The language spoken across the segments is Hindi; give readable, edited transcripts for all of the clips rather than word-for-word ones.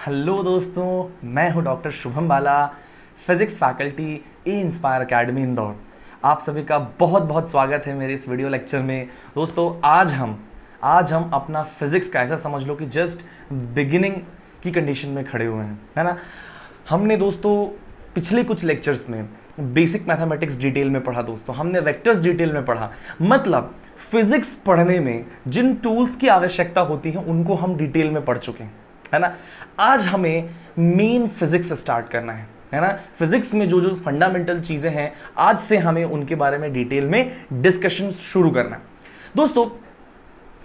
हेलो दोस्तों, मैं हूं डॉक्टर शुभम बाला, फिज़िक्स फैकल्टी ए इंस्पायर एकेडमी इंदौर। आप सभी का बहुत बहुत स्वागत है मेरे इस वीडियो लेक्चर में। दोस्तों आज हम अपना फिज़िक्स का ऐसा समझ लो कि जस्ट बिगिनिंग की कंडीशन में खड़े हुए हैं, है ना। हमने दोस्तों पिछले कुछ लेक्चर्स में बेसिक मैथमेटिक्स डिटेल में पढ़ा, दोस्तों हमने वेक्टर्स डिटेल में पढ़ा। मतलब फिज़िक्स पढ़ने में जिन टूल्स की आवश्यकता होती है उनको हम डिटेल में पढ़ चुके हैं, है ना। आज हमें मेन फिजिक्स स्टार्ट करना है ना। फिजिक्स में जो जो फंडामेंटल चीजें हैं आज से हमें उनके बारे में डिटेल में डिस्कशन शुरू करना है। दोस्तों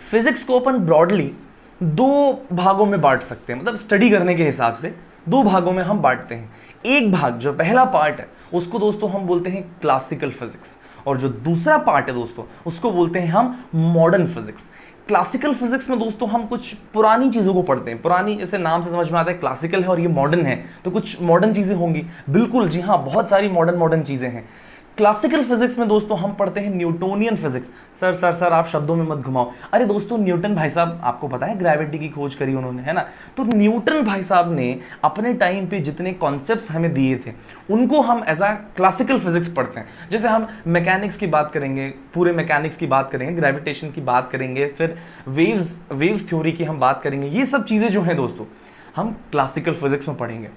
फिजिक्स को अपन ब्रॉडली दो भागों में बांट सकते हैं, मतलब स्टडी करने के हिसाब से दो भागों में हम बांटते हैं। एक भाग जो पहला पार्ट है उसको दोस्तों हम बोलते हैं क्लासिकल फिजिक्स, और जो दूसरा पार्ट है दोस्तों उसको बोलते हैं हम मॉडर्न फिजिक्स। क्लासिकल फिजिक्स में दोस्तों हम कुछ पुरानी चीज़ों को पढ़ते हैं। पुरानी जैसे नाम से समझ में आता है क्लासिकल है और ये मॉडर्न है, तो कुछ मॉडर्न चीज़ें होंगी। बिल्कुल जी हाँ, बहुत सारी मॉडर्न चीज़ें हैं। क्लासिकल फिजिक्स में दोस्तों हम पढ़ते हैं न्यूटोनियन फिजिक्स। सर आप शब्दों में मत घुमाओ। अरे दोस्तों न्यूटन भाई साहब, आपको पता है ग्रेविटी की खोज करी उन्होंने, है ना। तो न्यूटन भाई साहब ने अपने टाइम पे जितने कॉन्सेप्ट्स हमें दिए थे उनको हम एज अ क्लासिकल फिजिक्स पढ़ते हैं। जैसे हम मैकेनिक्स की बात करेंगे, पूरे मैकेनिक्स की बात करेंगे, ग्रेविटेशन की बात करेंगे, फिर वेव्स थ्योरी की हम बात करेंगे। ये सब चीज़ें जो हैं दोस्तों हम क्लासिकल फिजिक्स में पढ़ेंगे,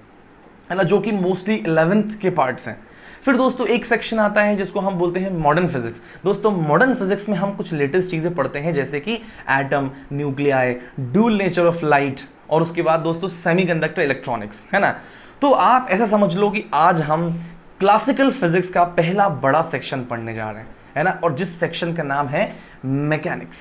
है ना, जो कि मोस्टली 11th के पार्ट्स हैं। फिर दोस्तों एक सेक्शन आता है जिसको हम बोलते हैं मॉडर्न फिजिक्स। दोस्तों मॉडर्न फिजिक्स में हम कुछ लेटेस्ट चीज़ें पढ़ते हैं, जैसे कि atom, nuclei, dual nature of light, और उसके बाद दोस्तों सेमीकंडक्टर इलेक्ट्रॉनिक्स, है ना। तो आप ऐसा समझ लो कि आज हम क्लासिकल फिजिक्स का पहला बड़ा सेक्शन पढ़ने जा रहे हैं, है ना, और जिस सेक्शन का नाम है मैकेनिक्स,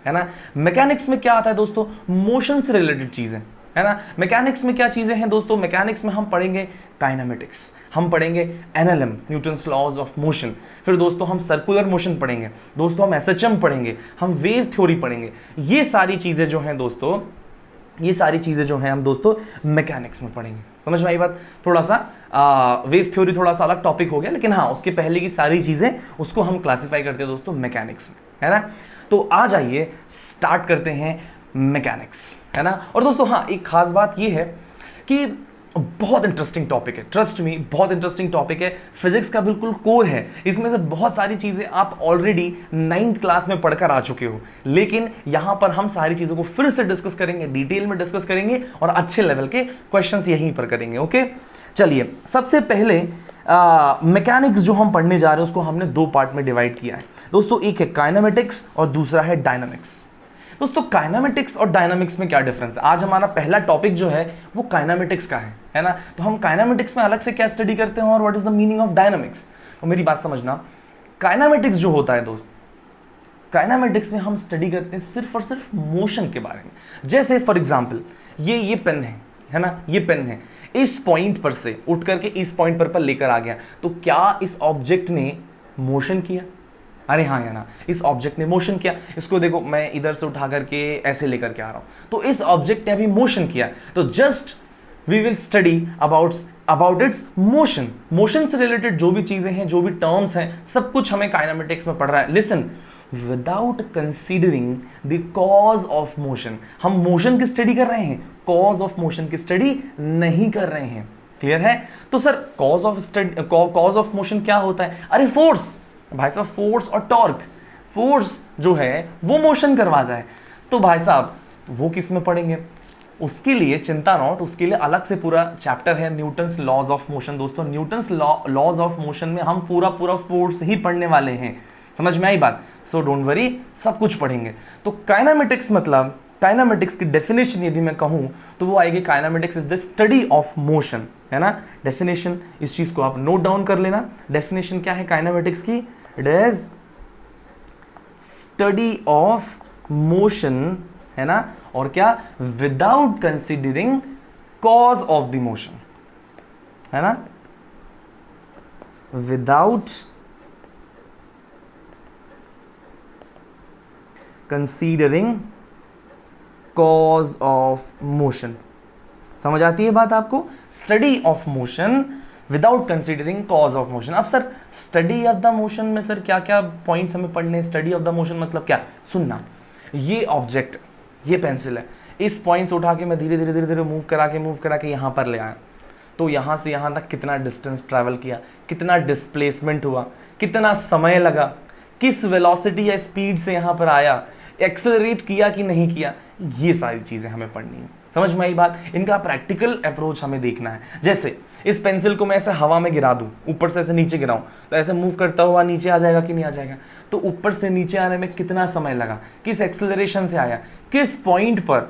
है ना। मैकेनिक्स में क्या आता है दोस्तों? मोशन से रिलेटेड चीज़ें, है ना। मैकेनिक्स में क्या चीज़ें हैं दोस्तों? मैकेनिक्स में हम पढ़ेंगे काइनेमेटिक्स, हम पढ़ेंगे NLM, Newton's laws of motion. फिर दोस्तों हम सर्कुलर मोशन पढ़ेंगे, दोस्तों हम एसएचएम पढ़ेंगे, हम वेव थ्योरी पढ़ेंगे। ये सारी चीज़ें जो हैं दोस्तों, ये सारी चीज़ें जो हैं हम दोस्तों मैकेनिक्स में पढ़ेंगे। समझ में आई बात? थोड़ा सा वेव थ्योरी थोड़ा सा अलग टॉपिक हो गया, लेकिन हाँ उसके पहले की सारी चीज़ें उसको हम क्लासीफाई करते हैं दोस्तों मैकेनिक्स में, है ना। तो आ जाइए स्टार्ट करते हैं मैकेनिक्स, है ना। और दोस्तों हाँ एक खास बात ये है कि बहुत इंटरेस्टिंग टॉपिक है, ट्रस्ट मी, बहुत इंटरेस्टिंग टॉपिक है। फिजिक्स का बिल्कुल कोर है। इसमें से बहुत सारी चीज़ें आप ऑलरेडी 9th क्लास में पढ़कर आ चुके हो, लेकिन यहाँ पर हम सारी चीज़ों को फिर से डिस्कस करेंगे, डिटेल में डिस्कस करेंगे और अच्छे लेवल के क्वेश्चंस यहीं पर करेंगे। ओके चलिए, सबसे पहले मैकेनिक्स जो हम पढ़ने जा रहे हैं उसको हमने दो पार्ट में डिवाइड किया है दोस्तों। एक है काइनेमेटिक्स और दूसरा है डायनामिक्स। दोस्तों काइनेमेटिक्स और डायनामिक्स में क्या डिफरेंस है? आज हमारा पहला टॉपिक जो है वो काइनेमेटिक्स का है ना। तो हम काइनेमेटिक्स में अलग से क्या स्टडी करते हैं और what is the meaning of dynamics. तो मेरी बात समझना, काइनेमेटिक्स जो होता है दोस्त, काइनेमेटिक्स में हम स्टडी करते हैं सिर्फ और सिर्फ मोशन के बारे में। जैसे फॉर एग्जाम्पल ये पेन है ना, ये पेन है, इस पॉइंट पर से उठ करके इस पॉइंट पर लेकर आ गया, तो क्या इस ऑब्जेक्ट ने मोशन किया? अरे हाँ या ना, इस ऑब्जेक्ट ने मोशन किया। इसको देखो, मैं इधर से उठा करके ऐसे लेकर के आ रहा हूं, तो इस ऑब्जेक्ट ने अभी मोशन किया। तो just we will study about its motion. Motion से रिलेटेड जो भी चीजें हैं, जो भी टर्म्स हैं, सब कुछ हमें काइनेमेटिक्स में पढ़ रहा है। Listen, without considering the cause of motion. हम मोशन की स्टडी कर रहे हैं, कॉज ऑफ मोशन की स्टडी नहीं कर रहे हैं। क्लियर है? तो सर कॉज ऑफ मोशन क्या होता है? अरे फोर्स भाई साहब, फोर्स और टॉर्क। फोर्स जो है वो मोशन करवाता है, तो भाई साहब वो किस में पढ़ेंगे? उसके लिए चिंता नॉट, उसके लिए अलग से पूरा चैप्टर है न्यूटन्स लॉज ऑफ मोशन। दोस्तों न्यूटन्स लॉज ऑफ मोशन में हम पूरा फोर्स ही पढ़ने वाले हैं। समझ में आई बात? सो डोंट वरी, सब कुछ पढ़ेंगे। तो काइनेमेटिक्स मतलब, काइनेमेटिक्स की डेफिनेशन यदि मैं कहूं तो वो आएगी, kinematics is the study of motion, है ना। डेफिनेशन, इस चीज को आप नोट डाउन कर लेना। डेफिनेशन क्या है काइनेमेटिक्स की? It is study of motion, है ना, और क्या? Without considering cause of the motion, है ना, without considering cause of motion. समझ आती है बात आपको? Study of motion without considering cause of motion. अब sir study of the motion में सर क्या क्या पॉइंट्स हमें पढ़ने? स्टडी ऑफ द मोशन मतलब क्या? सुनना, ये ऑब्जेक्ट, ये पेंसिल है, इस पॉइंट से उठा के मैं धीरे धीरे धीरे धीरे मूव करा के यहाँ पर ले आया, तो यहाँ से यहाँ तक कितना डिस्टेंस ट्रैवल किया, कितना डिस्प्लेसमेंट हुआ, कितना समय लगा, किस वेलोसिटी या स्पीड से यहाँ पर आया, एक्सेलरेट किया कि नहीं किया, ये सारी चीज़ें हमें पढ़नी है। समझ में आई बात? इनका प्रैक्टिकल अप्रोच हमें देखना है। जैसे इस पेंसिल को मैं ऐसे हवा में गिरा दूं, ऊपर से ऐसे नीचे गिराऊं, तो ऐसे मूव करता हुआ नीचे आ जाएगा कि नहीं आ जाएगा? तो ऊपर से नीचे आने में कितना समय लगा, किस एक्सेलरेशन से आया, किस पॉइंट पर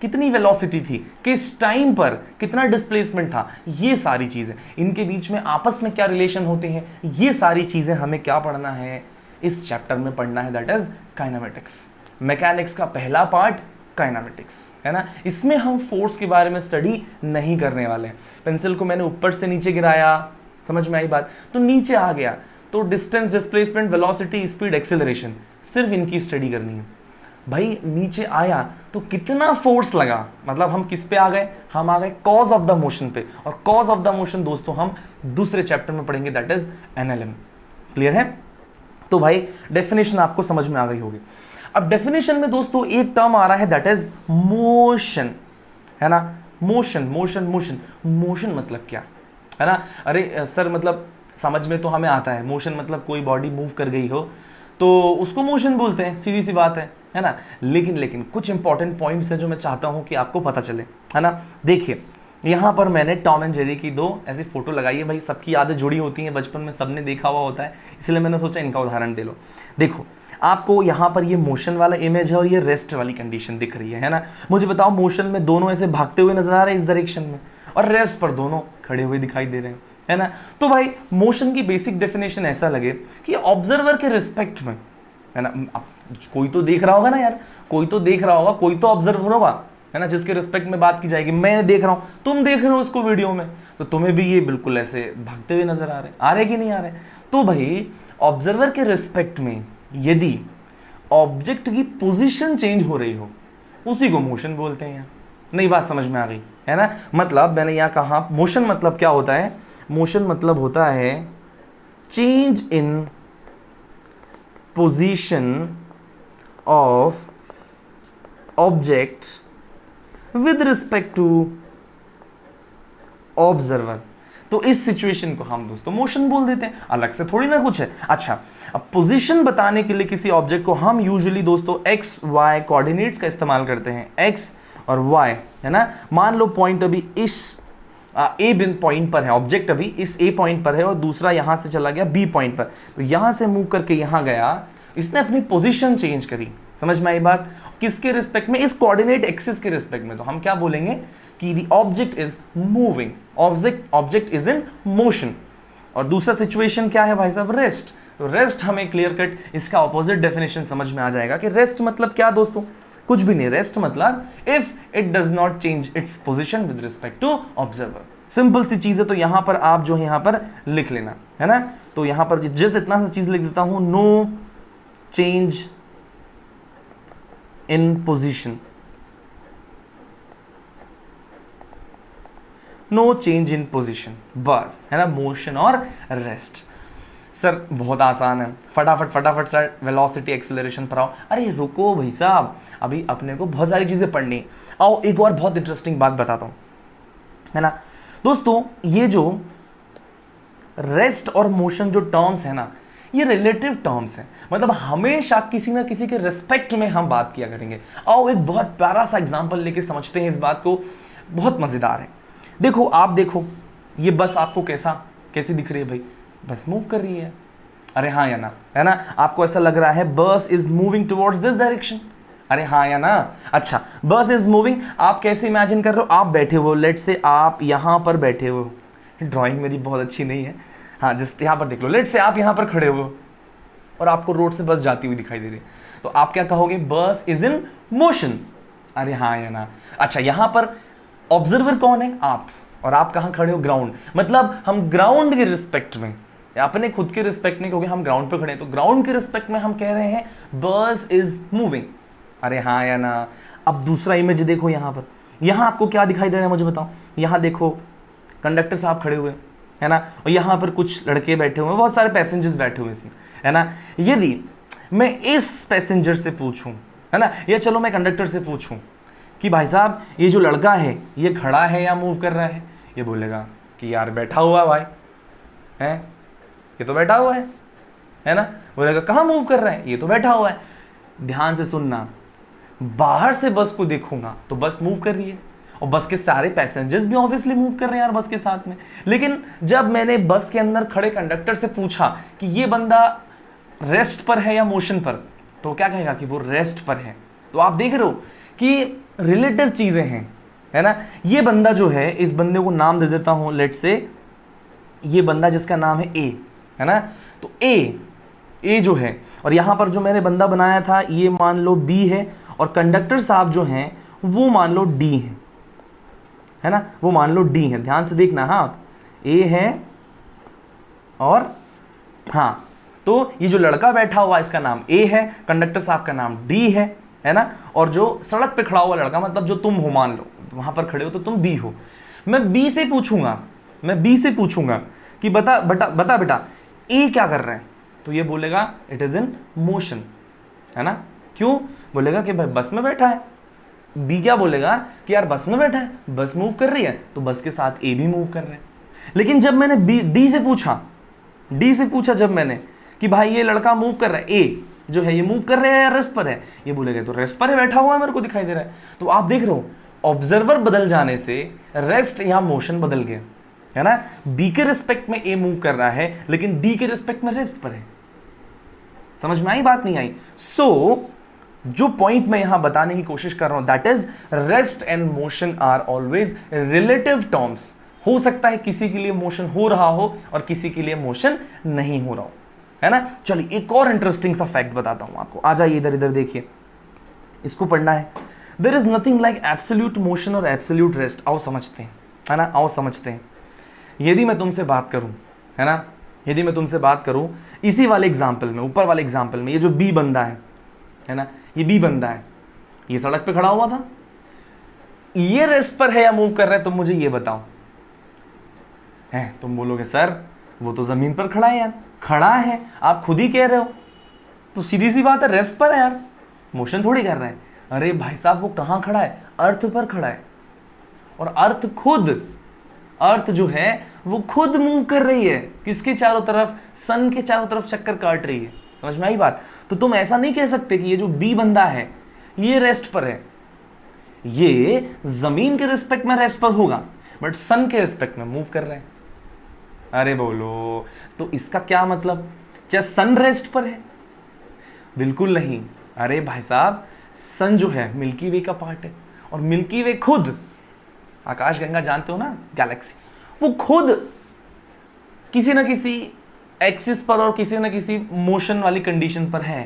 कितनी वेलोसिटी थी, किस टाइम पर कितना डिस्प्लेसमेंट था, ये सारी चीज़ें, इनके बीच में आपस में क्या रिलेशन होते हैं, ये सारी चीज़ें हमें क्या पढ़ना है, इस चैप्टर में पढ़ना है, दैट इज काइनेमेटिक्स। मैकेनिक्स का पहला पार्ट काइनेमेटिक्स है ना। इसमें हम फोर्स के बारे में स्टडी नहीं करने वाले हैं। पेंसिल को मैंने ऊपर से नीचे गिराया, समझ में आई बात, तो नीचे आ गया, तो distance, displacement, velocity, speed, acceleration, सिर्फ इनकी स्टडी करनी है। भाई नीचे आया तो कितना फोर्स लगा, मतलब हम किस पे आ गए, हम आ गए कॉज ऑफ द मोशन पे, और कॉज ऑफ द मोशन दोस्तों हम दूसरे चैप्टर में पढ़ेंगे, दैट इज एनएलएम। क्लियर है? तो भाई डेफिनेशन आपको समझ में आ गई होगी। अब डेफिनेशन में दोस्तों एक टर्म आ रहा है, दैट इज मोशन, है ना। मोशन मोशन मोशन मोशन मतलब क्या, है ना? अरे सर मतलब समझ में तो हमें आता है, मोशन मतलब कोई बॉडी मूव कर गई हो तो उसको मोशन बोलते हैं, सीधी सी बात है ना। लेकिन कुछ इंपॉर्टेंट पॉइंट्स हैं जो मैं चाहता हूं कि आपको पता चले, है ना। देखिए यहाँ पर मैंने टॉम एंड जेरी की दो ऐसी फोटो लगाई है। भाई सबकी यादें जुड़ी होती हैं, बचपन में सबने देखा हुआ होता है, इसलिए मैंने सोचा इनका उदाहरण दे लो। देखो आपको यहाँ पर ये मोशन वाला इमेज है और ये रेस्ट वाली कंडीशन दिख रही है ना। मुझे बताओ, मोशन में दोनों ऐसे भागते हुए नजर आ रहे हैं इस डायरेक्शन में, और रेस्ट पर दोनों खड़े हुए दिखाई दे रहे हैं, है ना। तो भाई मोशन की बेसिक डेफिनेशन ऐसा लगे कि ऑब्जर्वर के रिस्पेक्ट में, है ना। कोई तो देख रहा होगा ना यार, कोई तो देख रहा होगा, कोई तो ऑब्जर्वर होगा, है ना, जिसके रिस्पेक्ट में बात की जाएगी। मैं देख रहा हूं, तुम देख रहे हो इसको वीडियो में, तो तुम्हें भी ये बिल्कुल ऐसे भागते हुए नजर आ रहे कि नहीं आ रहे? तो भाई ऑब्जर्वर के रिस्पेक्ट में यदि ऑब्जेक्ट की पोजीशन चेंज हो रही हो, उसी को मोशन बोलते हैं। नई बात समझ में आ गई, है ना। मतलब मैंने यहां कहा मोशन मतलब क्या होता है, मोशन मतलब होता है change in position of object with respect to observer. तो इस सिचुएशन को हम दोस्तों मोशन बोल देते हैं, अलग से थोड़ी ना कुछ है। अच्छा, अब पोजीशन बताने के लिए किसी ऑब्जेक्ट को हम यूजुअली दोस्तों एक्स वाई कोऑर्डिनेट्स का इस्तेमाल करते हैं, एक्स और वाई, है ना। मान लो पॉइंट अभी इस ए बिन पॉइंट पर है, ऑब्जेक्ट अभी इस ए पॉइंट पर है और दूसरा यहां से चला गया बी पॉइंट पर, तो यहां से मूव करके यहां गया, इसने अपनी पोजीशन चेंज करी। समझ में आई बात? किसके रिस्पेक्ट में? इस कोऑर्डिनेट एक्सिस के रिस्पेक्ट में। तो हम क्या बोलेंगे कि the object is moving, object is in motion. और दूसरा सिचुएशन क्या है भाई साहब? रेस्ट। तो रेस्ट हमें क्लियर कट इसका ऑपोजिट डेफिनेशन समझ में आ जाएगा कि रेस्ट मतलब क्या दोस्तों? कुछ भी नहीं। रेस्ट मतलब if it does not change its position with respect to observer. Simple सी चीज है। तो यहां पर आप जो है यहां पर लिख लेना, है ना। तो यहां पर जिस इतना सा चीज लिख देता हूं, no change in position, no change in position, बस, है ना। मोशन और रेस्ट। सर बहुत आसान है, फटाफट सर वेलोसिटी एक्सेलरेशन पर आओ। अरे रुको भाई साहब, अभी अपने को बहुत सारी चीजें पढ़नी। आओ एक और बहुत इंटरेस्टिंग बात बताता हूं, है ना दोस्तों। ये जो रेस्ट और मोशन जो टर्म्स है ना, ये रिलेटिव टर्म्स हैं। मतलब हमेशा किसी ना किसी के रिस्पेक्ट में हम बात किया करेंगे। आओ एक बहुत प्यारा सा एग्जांपल लेके समझते हैं इस बात को, बहुत मजेदार है। देखो आप देखो, ये बस आपको कैसी दिख रही है भाई? बस मूव कर रही है। अरे हाँ या ना, है ना। आपको ऐसा लग रहा है बस is moving towards this direction? अरे हाँ या ना। अच्छा, बस इज मूविंग, आप कैसे इमेजिन कर रहे हो? आप बैठे हो, लेट से आप यहां पर बैठे हो, ड्राइंग मेरी बहुत अच्छी नहीं है, हाँ जस्ट यहां पर देख लो। लेट से आप यहां पर खड़े हो और आपको रोड से बस जाती हुई दिखाई दे रही है, तो आप क्या कहोगे? बस इज इन मोशन। अरे हाँ या ना। अच्छा, यहां पर ऑब्जर्वर कौन है? आप। और आप कहां खड़े हो? ग्राउंड। मतलब हम ग्राउंड के रिस्पेक्ट में, अपने खुद के रिस्पेक्ट में, क्योंकि हम ग्राउंड पर खड़े हैं, तो ग्राउंड के रिस्पेक्ट में हम कह रहे हैं बस इज मूविंग। अरे हाँ या ना। अब दूसरा इमेज देखो, यहां पर, यहां आपको क्या दिखाई दे रहा है मुझे बताओ? यहां देखो कंडक्टर साहब खड़े हुए, है ना, और यहां पर कुछ लड़के बैठे हुए, बहुत सारे पैसेंजर्स बैठे हुए इसमें, है ना। यदि मैं इस पैसेंजर से पूछूं, है ना, या चलो मैं कंडक्टर से पूछूं कि भाई साहब ये जो लड़का है ये खड़ा है या मूव कर रहा है, ये बोलेगा कि यार बैठा हुआ भाई है, ये तो बैठा हुआ है ना। बोलेगा कहाँ मूव कर रहा है, ये तो बैठा हुआ है। ध्यान से सुनना, बाहर से बस को देखूंगा तो बस मूव कर रही है और बस के सारे पैसेंजर्स भी ऑब्वियसली मूव कर रहे हैं यार बस के साथ में। लेकिन जब मैंने बस के अंदर खड़े कंडक्टर से पूछा कि ये बंदा रेस्ट पर है या मोशन पर, तो क्या कहेगा कि वो रेस्ट पर है। तो आप देख रहे हो कि रिलेटिव चीजें हैं, है ना। ये बंदा जो है, इस बंदे को नाम दे देता हूं, लेट से ये बंदा जिसका नाम है ए, है ना। तो ए जो है, और यहां पर जो मैंने बंदा बनाया था ये मान लो बी है, और कंडक्टर साहब जो हैं वो मान लो डी है ना, वो मान लो डी है। ध्यान से देखना, हाँ ए है और हाँ, तो ये जो लड़का बैठा हुआ इसका नाम ए है, कंडक्टर साहब का नाम डी है ना। और जो सड़क पे खड़ा हुआ लड़का, मतलब जो तुम हो, मान लो वहां पर खड़े हो तो तुम बी हो। मैं बी से पूछूंगा कि बता बेटा ए क्या कर रहा है, तो ये बोलेगा इट इज इन मोशन, है ना। क्यों बोलेगा कि भाई बस में बैठा है। बी क्या बोलेगा कि यार बस में बैठा है, बस मूव कर रही है तो बस के साथ ए भी मूव कर रहा है। लेकिन जब मैंने डी से पूछा जब मैंने कि भाई ये लड़का मूव कर रहा है, ए जो है ये मूव कर रहा है या रेस्ट पर है, ये बोलेगा तो रेस्ट पर है, बैठा हुआ है, मेरे को दिखाई दे रहा है। तो आप देख रहे हो ऑब्जर्वर बदल जाने से रेस्ट या मोशन बदल गया, है ना। बी के रिस्पेक्ट में ए मूव कर रहा है, लेकिन डी के रिस्पेक्ट में रेस्ट पर है। समझ में आई बात, नहीं आई? जो पॉइंट मैं यहां बताने की कोशिश कर रहा हूं, that is rest and motion are always relative terms. हो सकता है किसी के लिए मोशन हो रहा हो और किसी के लिए मोशन नहीं हो रहा हो, है ना। चलिए एक और इंटरेस्टिंग सा फैक्ट बताता हूं आपको। आ जाइए इधर देखिए, इसको पढ़ना है। There is nothing like absolute motion और एब्सोल्यूट रेस्ट। आओ समझते हैं, है ना, आओ समझते हैं। यदि मैं तुमसे बात करूं, है ना, यदि मैं तुमसे बात करूं इसी वाले एग्जाम्पल में, ऊपर वाले एग्जाम्पल में, ये जो बी बंदा है ना, ये बी बंदा है, ये सड़क पे खड़ा हुआ था, ये रेस्ट पर है या मूव कर रहा है, तुम मुझे ये बताओ। है, तुम बोलोगे सर वो तो जमीन पर खड़ा है यार। खड़ा है, आप खुद ही कह रहे हो, तो सीधी सी बात है रेस्ट पर है यार, मोशन थोड़ी कर रहा है। अरे भाई साहब वो कहां खड़ा है, अर्थ पर खड़ा है, और अर्थ जो है वो खुद मूव कर रही है, किसके चारों तरफ, सन के चारों तरफ चक्कर काट रही है। समझ में आई बात? तो तुम ऐसा नहीं कह सकते कि ये जो बी बंदा है ये रेस्ट पर है, ये जमीन के रिस्पेक्ट में रेस्ट पर होगा, बट सन के रिस्पेक्ट में मूव कर रहे हैं। अरे बोलो, तो इसका क्या मतलब, क्या सन रेस्ट पर है? बिल्कुल नहीं। अरे भाई साहब, सन जो है मिल्की वे का पार्ट है, और मिल्की वे खुद, आकाशगंगा जानते हो ना, गैलेक्सी, वो खुद किसी ना किसी एक्सिस पर और किसी ना किसी मोशन वाली कंडीशन पर है।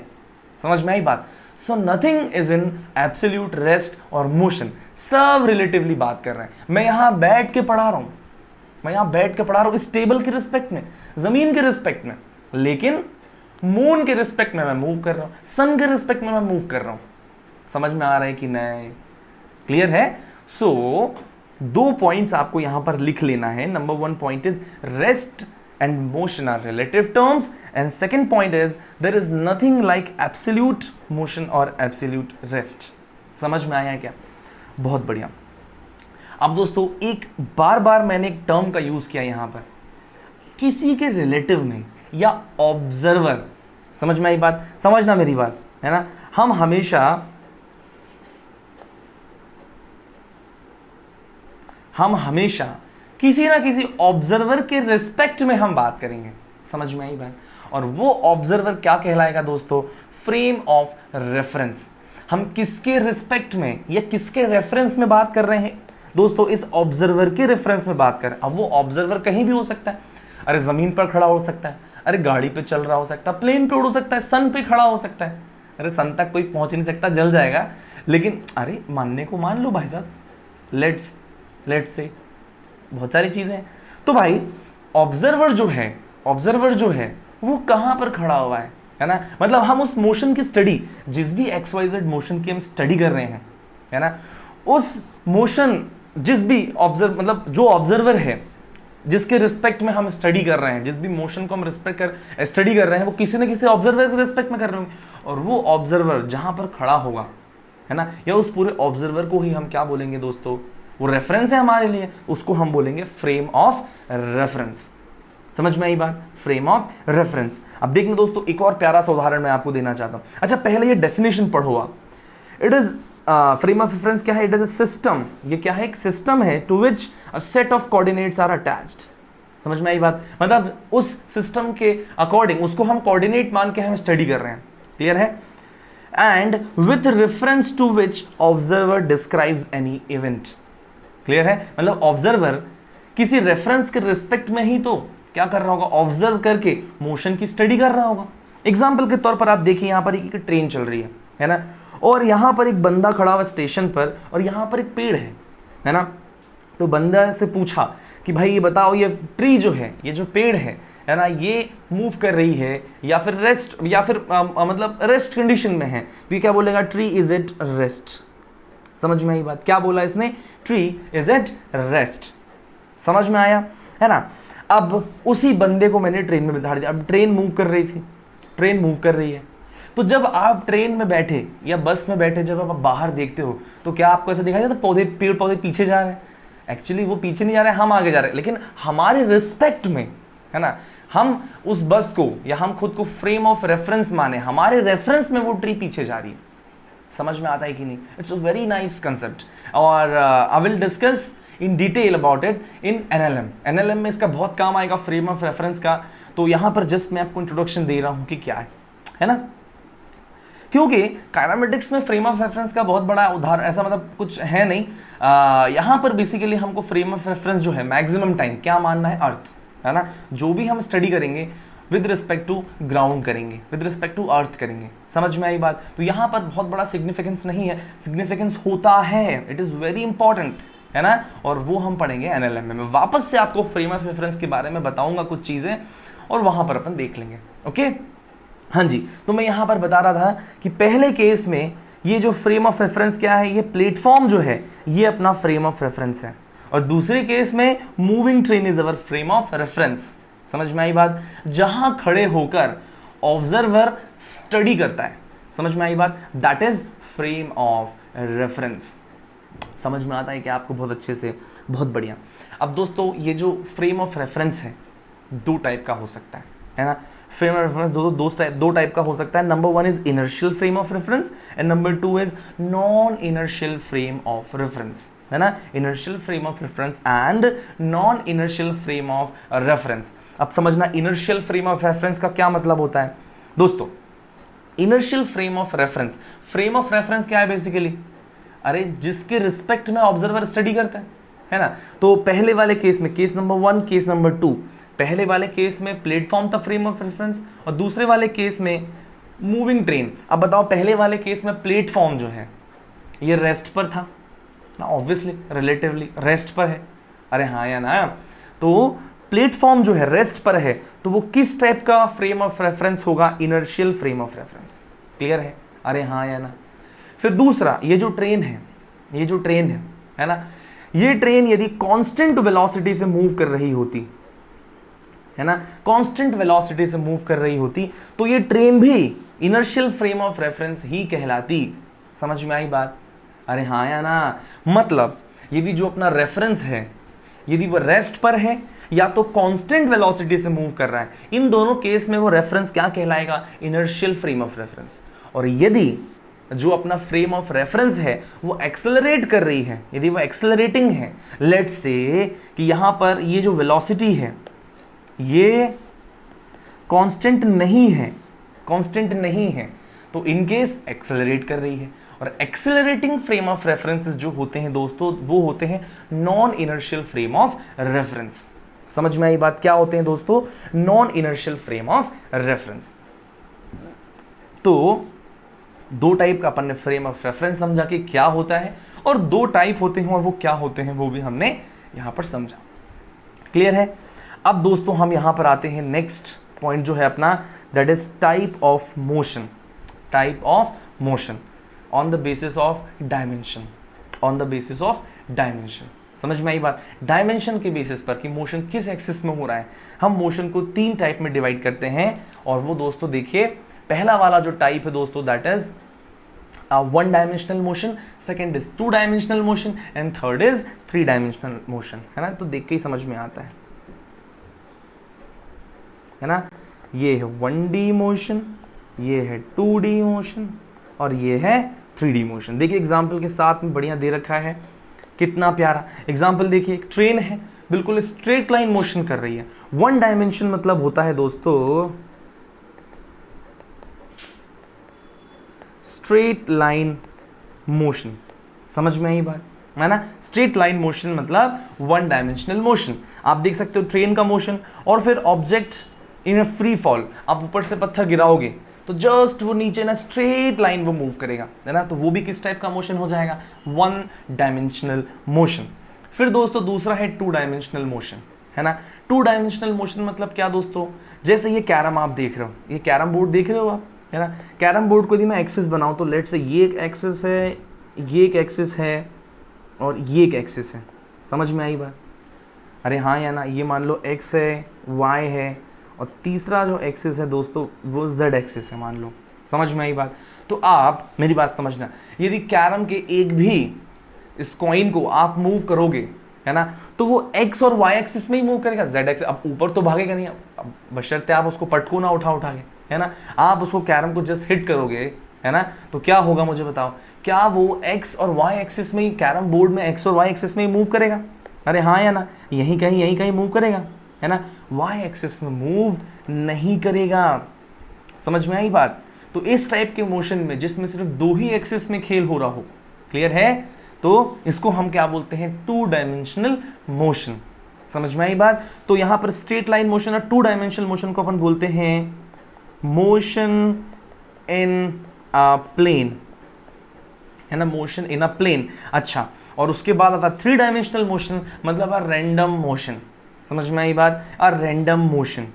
समझ में आई बात? So nothing is in absolute rest और मोशन, सब रिलेटिवली बात कर रहे हैं। मैं यहां बैठ के पढ़ा रहा हूं, इस टेबल के रिस्पेक्ट में, जमीन के रिस्पेक्ट में, लेकिन मून के रिस्पेक्ट में मैं मूव कर रहा हूं, सन के रिस्पेक्ट में मैं मूव कर रहा हूं। समझ में आ रहा है कि नहीं? क्लियर है? सो 2 पॉइंट्स आपको यहां पर लिख लेना है। Number 1 point is rest and motion are relative terms, and second point is there is nothing like absolute motion or absolute rest. समझ में आया क्या? बहुत बढ़िया। अब दोस्तों एक बार मैंने एक टर्म का यूज किया यहां पर, किसी के रिलेटिव में या ऑब्जर्वर। समझ में आई बात? समझना मेरी बात, है ना। हम हमेशा किसी ना किसी ऑब्जर्वर के रिस्पेक्ट में हम बात करेंगे। समझ में आई बात? और वो ऑब्जर्वर क्या कहलाएगा दोस्तों? Frame of reference. हम किसके रिस्पेक्ट में या किसके रेफरेंस में बात कर रहे हैं दोस्तों? इस ऑब्जर्वर के रेफरेंस में बात कर रहे हैं। अब वो ऑब्जर्वर कहीं भी हो सकता है, अरे जमीन पर खड़ा हो सकता है, अरे गाड़ी पे चल रहा हो सकता है, प्लेन पे उड़ सकता है, सन पे खड़ा हो सकता है। अरे सन तक कोई पहुंच नहीं सकता, जल जाएगा, लेकिन अरे मानने को मान लो भाई साहब, लेट्स से बहुत सारी चीजें हैं। तो भाई ऑब्जर्वर जो है वो कहां पर खड़ा हुआ है ना। मतलब हम उस मोशन की स्टडी, जिस भी XYZ मोशन की हम स्टडी कर रहे हैं, है ना, उस मोशन जिस भी मतलब जो ऑब्जर्वर है जिसके रिस्पेक्ट में हम स्टडी कर रहे हैं, जिस भी मोशन को हम स्टडी कर रहे हैं, वो किसी न किसी ऑब्जर्वर के रिस्पेक्ट में कर रहे होंगे। और वो ऑब्जर्वर जहां पर खड़ा होगा, है ना, या उस पूरे ऑब्जर्वर को ही हम क्या बोलेंगे दोस्तों, वो रेफरेंस है हमारे लिए, उसको हम बोलेंगे फ्रेम ऑफ रेफरेंस। समझ में आई बात, फ्रेम ऑफ रेफरेंस। अब देखना दोस्तों, एक और प्यारा सा उदाहरण मैं आपको देना चाहता हूं। अच्छा, पहले ये डेफिनेशन पढ़ो आप। It is frame of reference क्या है, इट इज अ सिस्टम, ये क्या है, एक सिस्टम है to which a set of coordinates are attached. समझ में आई बात, मतलब उस सिस्टम के अकॉर्डिंग उसको हम कोऑर्डिनेट मान के हम स्टडी कर रहे हैं। क्लियर है। And with reference to which observer describes any event. Clear है, मतलब ऑब्जर्वर किसी रेफरेंस के रिस्पेक्ट में ही तो क्या कर रहा होगा, ऑब्जर्व करके मोशन की स्टडी कर रहा होगा। एग्जाम्पल के तौर पर आप देखिए, यहां पर एक ट्रेन चल रही है ना, और यहां पर एक बंदा खड़ा हुआ स्टेशन पर, और यहां पर एक पेड़ है ना। तो बंदा से पूछा कि भाई ये बताओ, ये ट्री जो है, ये जो पेड़ है ना, ये मूव कर रही है या फिर रेस्ट, या फिर मतलब रेस्ट कंडीशन में है, तो ये क्या बोलेगा, ट्री इज एट रेस्ट। समझ में आई बात, क्या बोला इसने, ट्री इज एट रेस्ट। समझ में आया, है ना। अब उसी बंदे को मैंने ट्रेन में बिठा दिया। अब ट्रेन मूव कर रही थी, ट्रेन मूव कर रही है, तो जब आप ट्रेन में बैठे या बस में बैठे, जब आप बाहर देखते हो तो क्या आपको ऐसा दिखाई देता, पौधे, पेड़ पौधे पीछे जा रहे हैं। एक्चुअली वो पीछे नहीं जा रहे हैं, हम आगे जा रहे हैं, लेकिन हमारे रिस्पेक्ट में, है ना, हम उस बस को या हम खुद को फ्रेम ऑफ रेफरेंस माने, हमारे रेफरेंस में वो ट्री पीछे जा रही है। समझ में आता है कि नहीं। It's a very nice concept, और I will discuss in detail about it in NLM. NLM में इसका बहुत काम आएगा, फ्रेम ऑफ रेफरेंस का। तो यहां पर जस्ट मैं आपको इंट्रोडक्शन दे रहा हूं कि क्या है ना, क्योंकि काइनेमेटिक्स में फ्रेम ऑफ रेफरेंस का बहुत बड़ा उदाहरण ऐसा मतलब कुछ है नहीं। यहां पर बेसिकली हमको फ्रेम ऑफ रेफरेंस जो है, मैक्सिमम टाइम क्या मानना है, अर्थ, है ना। जो भी हम स्टडी करेंगे विद रिस्पेक्ट टू ग्राउंड करेंगे, विद रिस्पेक्ट टू अर्थ करेंगे। समझ में आई बात। तो यहां पर बहुत बड़ा सिग्निफिकेंस नहीं है, सिग्निफिकेंस होता है, इट इज वेरी इंपॉर्टेंट, है ना, और वो हम पढ़ेंगे एनएलएम में। मैं वापस से आपको फ्रेम ऑफ रेफरेंस के बारे में बताऊंगा कुछ चीजें, और वहां पर अपन देख लेंगे। ओके, हाँ जी। तो मैं यहां पर बता रहा था कि पहले केस में ये जो फ्रेम ऑफ रेफरेंस क्या है, ये प्लेटफॉर्म जो है ये अपना फ्रेम ऑफ रेफरेंस है, और दूसरे केस में moving train is our frame of reference. समझ में आई बात, जहां खड़े होकर ऑब्जर्वर स्टडी करता है। समझ में आई बात, that is frame of reference. समझ में आता है कि आपको बहुत अच्छे से, बहुत बढ़िया। अब दोस्तों, ये जो फ्रेम ऑफ रेफरेंस है दो टाइप का हो सकता है ना। फ्रेम ऑफ रेफरेंस दो टाइप का हो सकता है। Number one is inertial frame of reference and number two is non inertial frame of reference, है ना। Inertial frame of reference and non inertial frame of reference. अब समझना इनर्शियल फ्रेम ऑफ रेफरेंस का क्या मतलब होता है दोस्तों। इनर्शियल फ्रेम ऑफ रेफरेंस क्या है बेसिकली, अरे जिसके रिस्पेक्ट में ऑब्जर्वर स्टडी करता है ना। तो पहले वाले केस में, केस नंबर 1, केस नंबर 2, पहले वाले केस में प्लेटफॉर्म था फ्रेम ऑफ रेफरेंस, और दूसरे वाले केस में मूविंग ट्रेन। अब बताओ, पहले वाले केस में प्लेटफॉर्म जो है ये रेस्ट पर था ना, ऑब्वियसली रिलेटिवली रेस्ट पर है, अरे हाँ या ना। तो प्लेटफॉर्म जो है रेस्ट पर है, तो वो किस टाइप का फ्रेम ऑफ रेफरेंस होगा, inertial frame of reference. Clear है, अरे हाँ या ना। फिर दूसरा, ये जो ट्रेन है ना, ये ट्रेन यदि कांस्टेंट वेलोसिटी से मूव कर रही होती, है ना, कांस्टेंट वेलोसिटी से मूव कर रही होती, तो ये ट्रेन भी इनर्शियल फ्रेम ऑफ रेफरेंस ही कहलाती। समझ में आई बात, अरे हाँ या ना। मतलब यदि जो अपना रेफरेंस है, यदि वो रेस्ट पर है या तो कांस्टेंट वेलोसिटी से मूव कर रहा है, इन दोनों केस में वो रेफरेंस क्या कहलाएगा, इनर्शियल फ्रेम ऑफ रेफरेंस। और यदि जो अपना फ्रेम ऑफ रेफरेंस है वो एक्सेलरेट कर रही है, यदि वो एक्सेलरेटिंग है, लेट्स से कि यहां पर ये जो वेलोसिटी है ये कांस्टेंट नहीं है, तो इन केस एक्सेलरेट कर रही है। और एक्सेलरेटिंग फ्रेम ऑफ रेफरेंसेस जो होते हैं दोस्तों, वो होते हैं non inertial frame of reference. समझ में आई बात, क्या होते हैं दोस्तों, non inertial frame of reference. तो दो टाइप का अपन ने फ्रेम ऑफ रेफरेंस समझा कि क्या होता है, और दो टाइप होते हैं और वो क्या होते हैं वो भी हमने यहां पर समझा। क्लियर है। अब दोस्तों हम यहां पर आते हैं नेक्स्ट पॉइंट जो है अपना, that is type of motion on the basis of dimension, समझ में आई बात। डायमेंशन के बेसिस पर कि मोशन किस एक्सिस में हो रहा है, हम मोशन को 3 टाइप में डिवाइड करते हैं। और वो दोस्तों देखिए, पहला वाला जो टाइप है दोस्तों, that is 1 dimensional motion, second is 2 dimensional motion and third is 3 dimensional motion, है ना। तो देख के ही समझ में आता है ना। ये है 1D मोशन, ये है 2D मोशन और ये है 3D मोशन। देखिए एग्जाम्पल के साथ में बढ़िया दे रखा है, कितना प्यारा एग्जाम्पल। देखिए एक ट्रेन है, बिल्कुल स्ट्रेट लाइन मोशन कर रही है। 1 डायमेंशन मतलब होता है दोस्तों स्ट्रेट लाइन मोशन, समझ में आई बात, है ना। स्ट्रेट लाइन मोशन मतलब 1 डायमेंशनल मोशन। आप देख सकते हो ट्रेन का मोशन, और फिर object in a free fall, आप ऊपर से पत्थर गिराओगे तो जस्ट वो नीचे ना स्ट्रेट लाइन वो मूव करेगा, है ना। तो वो भी किस टाइप का मोशन हो जाएगा, 1 डायमेंशनल मोशन। फिर दोस्तों दूसरा है 2 डायमेंशनल मोशन, है ना। 2 डायमेंशनल मोशन मतलब क्या दोस्तों, जैसे ये कैरम आप देख रहे हो, ये कैरम बोर्ड देख रहे हो आप, है ना। कैरम बोर्ड को यदि मैं एक्सिस बनाऊं तो लेट से ये एक एक्सिस है, ये एक एक्सिस है और ये एक एक्सिस है, समझ में आई बात। अरे हाँ या ना, ये मान लो x है, y है और तीसरा जो एक्सिस है दोस्तों वो z एक्सिस है मान लो, समझ में आई बात। तो आप मेरी बात समझना, यदि कैरम के एक भी इस कॉइन को आप मूव करोगे, है ना, तो वो x और y एक्सिस में ही मूव करेगा, z एक्सिस अब ऊपर तो भागेगा नहीं, अब बशर्ते आप उसको पटको ना उठा के, है ना। आप उसको कैरम को जस्ट हिट करोगे, है ना, तो क्या होगा मुझे बताओ, क्या वो x और y एक्सिस में ही, कैरम बोर्ड में x और y एक्सिस में ही मूव करेगा। अरे हाँ या ना, यहीं कहीं मूव करेगा, है ना। y एक्सिस में मूव नहीं करेगा, समझ में आई बात। तो इस टाइप के मोशन में जिसमें सिर्फ 2 ही एक्सिस में खेल हो रहा हो, क्लियर है, तो इसको हम क्या बोलते हैं, 2 डायमेंशनल मोशन, समझ में आई बात। तो यहां पर स्ट्रेट लाइन मोशन और 2 डायमेंशनल मोशन को अपन बोलते हैं मोशन इन अ प्लेन, है ना, मोशन इन अ प्लेन। अच्छा, और उसके बाद आता 3 डायमेंशनल मोशन मतलब रैंडम मोशन, समझ में आई बात। रैंडम मोशन,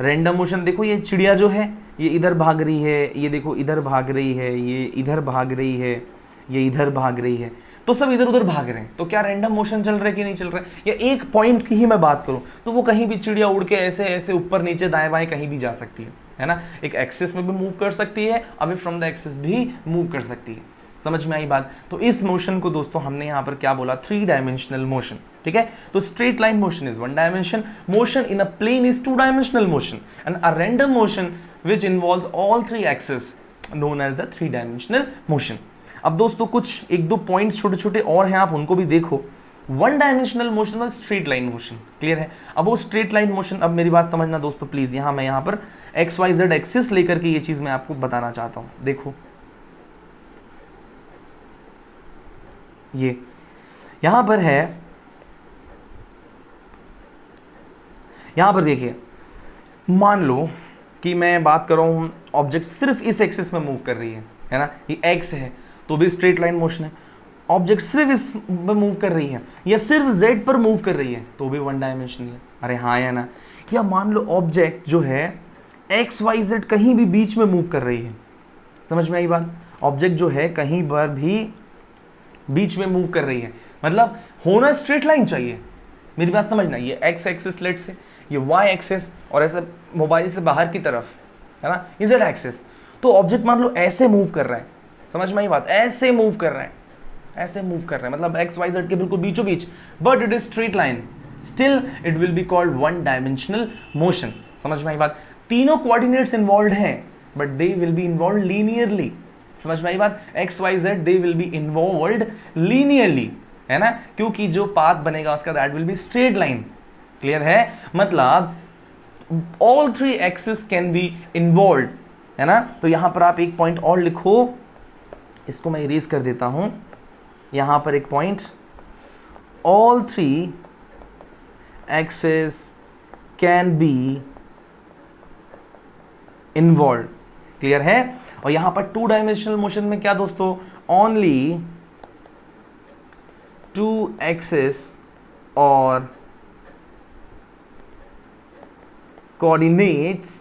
रैंडम मोशन देखो ये चिड़िया जो है ये इधर भाग रही है, ये देखो इधर भाग रही है, ये इधर भाग रही है, ये इधर भाग रही है, तो सब इधर उधर भाग रहे हैं। तो क्या रैंडम मोशन चल रहा है कि नहीं चल रहा है। या एक पॉइंट की ही मैं बात करूं तो वो कहीं भी चिड़िया उड़ के ऐसे ऐसे ऊपर नीचे दाएं बाएं कहीं भी जा सकती है ना। एक एक्सिस में भी मूव कर सकती है, अभी फ्रॉम द एक्सिस भी मूव कर सकती है, समझ में आई बात। तो इस मोशन को दोस्तों हमने यहाँ पर क्या बोला, 3 डायमेंशनल मोशन, ठीक है। तो straight line motion is 1 dimension, motion in a plane is 2 dimensional motion and a random motion which involves all 3 axes known as the 3 dimensional motion। अब दोस्तों कुछ 1-2 पॉइंट छोटे छोटे और हैं, आप उनको भी देखो। 1 डायमेंशनल मोशन और स्ट्रेट लाइन मोशन, क्लियर है। अब वो स्ट्रेट लाइन मोशन, अब मेरी बात समझना दोस्तों प्लीज, मैं यहाँ पर XYZ एक्सिस लेकर के ये चीज मैं आपको बताना चाहता हूँ। देखो ये यहां पर है, यहां पर देखिए, मान लो कि मैं बात कर रहा हूं ऑब्जेक्ट सिर्फ इस एक्सिस में मूव कर रही है ना, ये x है तो भी स्ट्रेट लाइन मोशन है। ऑब्जेक्ट सिर्फ इस में मूव कर रही है या सिर्फ z पर मूव कर रही है तो भी 1 डायमेंशन है। अरे हाँ या ना। या मान लो ऑब्जेक्ट जो है XYZ कहीं भी बीच में मूव कर रही है, समझ में आई बात। ऑब्जेक्ट जो है कहीं पर भी बीच में मूव कर रही है, मतलब होना स्ट्रेट लाइन चाहिए, मेरी बात समझना। ये x एक्सिस लेट से, ये y एक्सिस और ऐसे मोबाइल से बाहर की तरफ, है ना, ये z एक्सिस। तो ऑब्जेक्ट मान लो ऐसे मूव कर रहा है, समझ में आई बात, ऐसे मूव कर रहा है, ऐसे मूव कर रहा है, मतलब XYZ के बिल्कुल बीचों बीच, but it is straight line, still it will be called 1 dimensional motion, समझ में आई बात। तीनों कोऑर्डिनेट्स इन्वॉल्व हैं but they will be involve linearly, समझ में आई बात। XYZ they will be involve linearly, है ना, क्योंकि जो पाथ बनेगा उसका that will be straight line, clear है। मतलब all 3 axis can be involve, है ना। तो यहां पर आप एक पॉइंट और लिखो, इसको मैं इरेज कर देता हूं, यहां पर एक point, all 3 axis can be involve, clear है। और यहां पर 2 डायमेंशनल मोशन में क्या दोस्तों, ओनली 2 एक्सिस और coordinates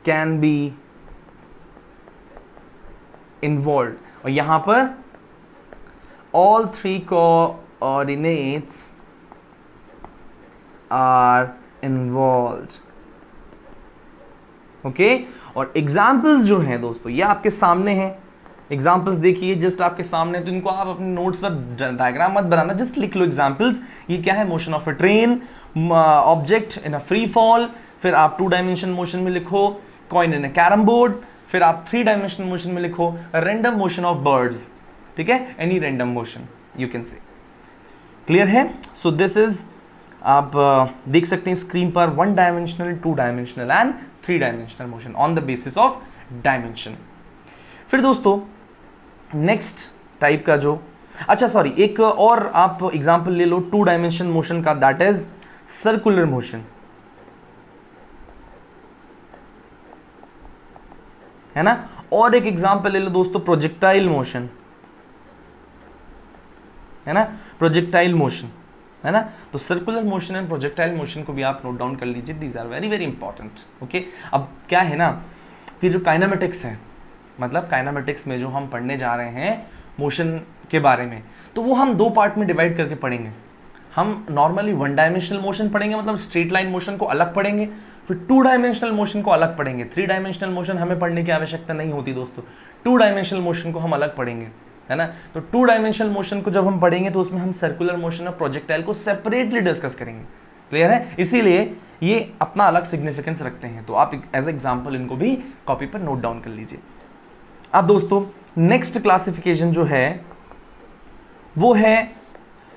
can be involved। और यहां पर all 3 coordinates are involved, okay. और एग्जाम्पल्स जो हैं दोस्तों ये आपके सामने हैं, एग्जाम्पल्स देखिए जस्ट आपके सामने, तो इनको आप अपने नोट्स पर डायग्राम मत बनाना, जस्ट लिख लो एग्जाम्पल्स। ये क्या है, motion of a train, object in a free fall, फिर आप 2 डायमेंशन मोशन में लिखो coin in a carrom board, फिर आप 3 डायमेंशनल मोशन में लिखो रैंडम मोशन ऑफ बर्ड्स, ठीक है, any random motion you can say. Clear है? सो दिस इज, आप देख सकते हैं स्क्रीन पर 1 dimensional, 2 dimensional and 3 dimensional motion on the basis of dimension. फिर दोस्तों नेक्स्ट टाइप का जो, अच्छा सॉरी, एक और आप एग्जांपल ले लो 2 डायमेंशन मोशन का, दैट इज सर्कुलर मोशन, है ना। और एक एग्जांपल ले लो दोस्तों प्रोजेक्टाइल मोशन, है ना, प्रोजेक्टाइल मोशन, है ना। तो circular motion and projectile motion को भी आप नोट डाउन कर लीजिए, these are very very important. Okay, अब क्या है ना कि जो काइनेमेटिक्स है, मतलब काइनेमेटिक्स में जो हम पढ़ने जा रहे हैं मोशन के बारे में, तो वो हम 2 पार्ट में डिवाइड करके पढ़ेंगे। हम नॉर्मली 1 डायमेंशनल मोशन पढ़ेंगे, मतलब स्ट्रेट लाइन मोशन को अलग पढ़ेंगे, फिर 2 डायमेंशनल मोशन को अलग पढ़ेंगे। 3 डायमेंशनल मोशन हमें पढ़ने की आवश्यकता नहीं होती दोस्तों, 2 डायमेंशनल मोशन को हम अलग पढ़ेंगे, है ना। तो 2 डायमेंशनल मोशन को जब हम पढ़ेंगे तो उसमें हम सर्कुलर मोशन और प्रोजेक्टाइल को सेपरेटली डिस्कस करेंगे। क्लियर है? इसीलिए ये अपना अलग सिग्निफिकेंस रखते हैं, तो आप एज एग्जाम्पल इनको भी कॉपी पर नोट डाउन कर लीजिए। अब दोस्तों नेक्स्ट क्लासिफिकेशन जो है वो है